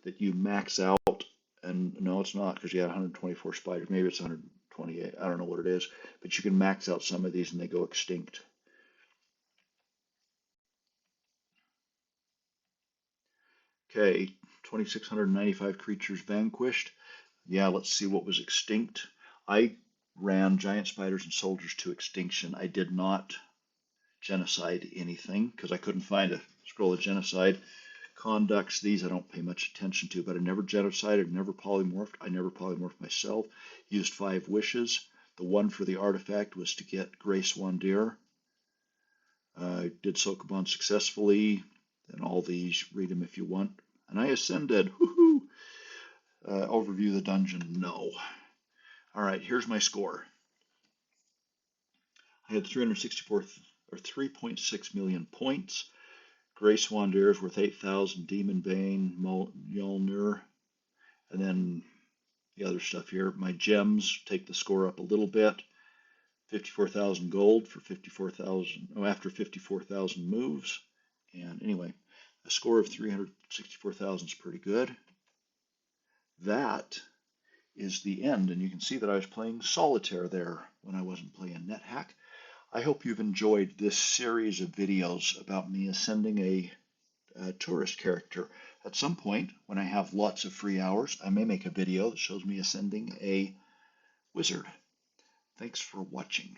that you max out? And no, it's not, because you had 124 spiders. Maybe it's 128. I don't know what it is. But you can max out some of these and they go extinct. Okay, 2,695 creatures vanquished. Yeah, let's see what was extinct. I ran giant spiders and soldiers to extinction. I did not genocide anything because I couldn't find a scroll of genocide. Conducts, these I don't pay much attention to, but I never genocided, never polymorphed. I never polymorphed myself. Used 5 wishes. The one for the artifact was to get Grace Wandir. I did Sokoban successfully, and all these, read them if you want. And I ascended. Woohoo! Overview the dungeon, no. All right, here's my score. I had 364 or 3.6 million points. Grace Wandir is worth 8,000. Demon Bane, Mjolnir, and then the other stuff here. My gems take the score up a little bit. 54,000 gold for 54,000. Oh, after 54,000 moves. And anyway, a score of 364,000 is pretty good. That is the end, and you can see that I was playing solitaire there when I wasn't playing NetHack. I hope you've enjoyed this series of videos about me ascending a tourist character. At some point, when I have lots of free hours, I may make a video that shows me ascending a wizard. Thanks for watching.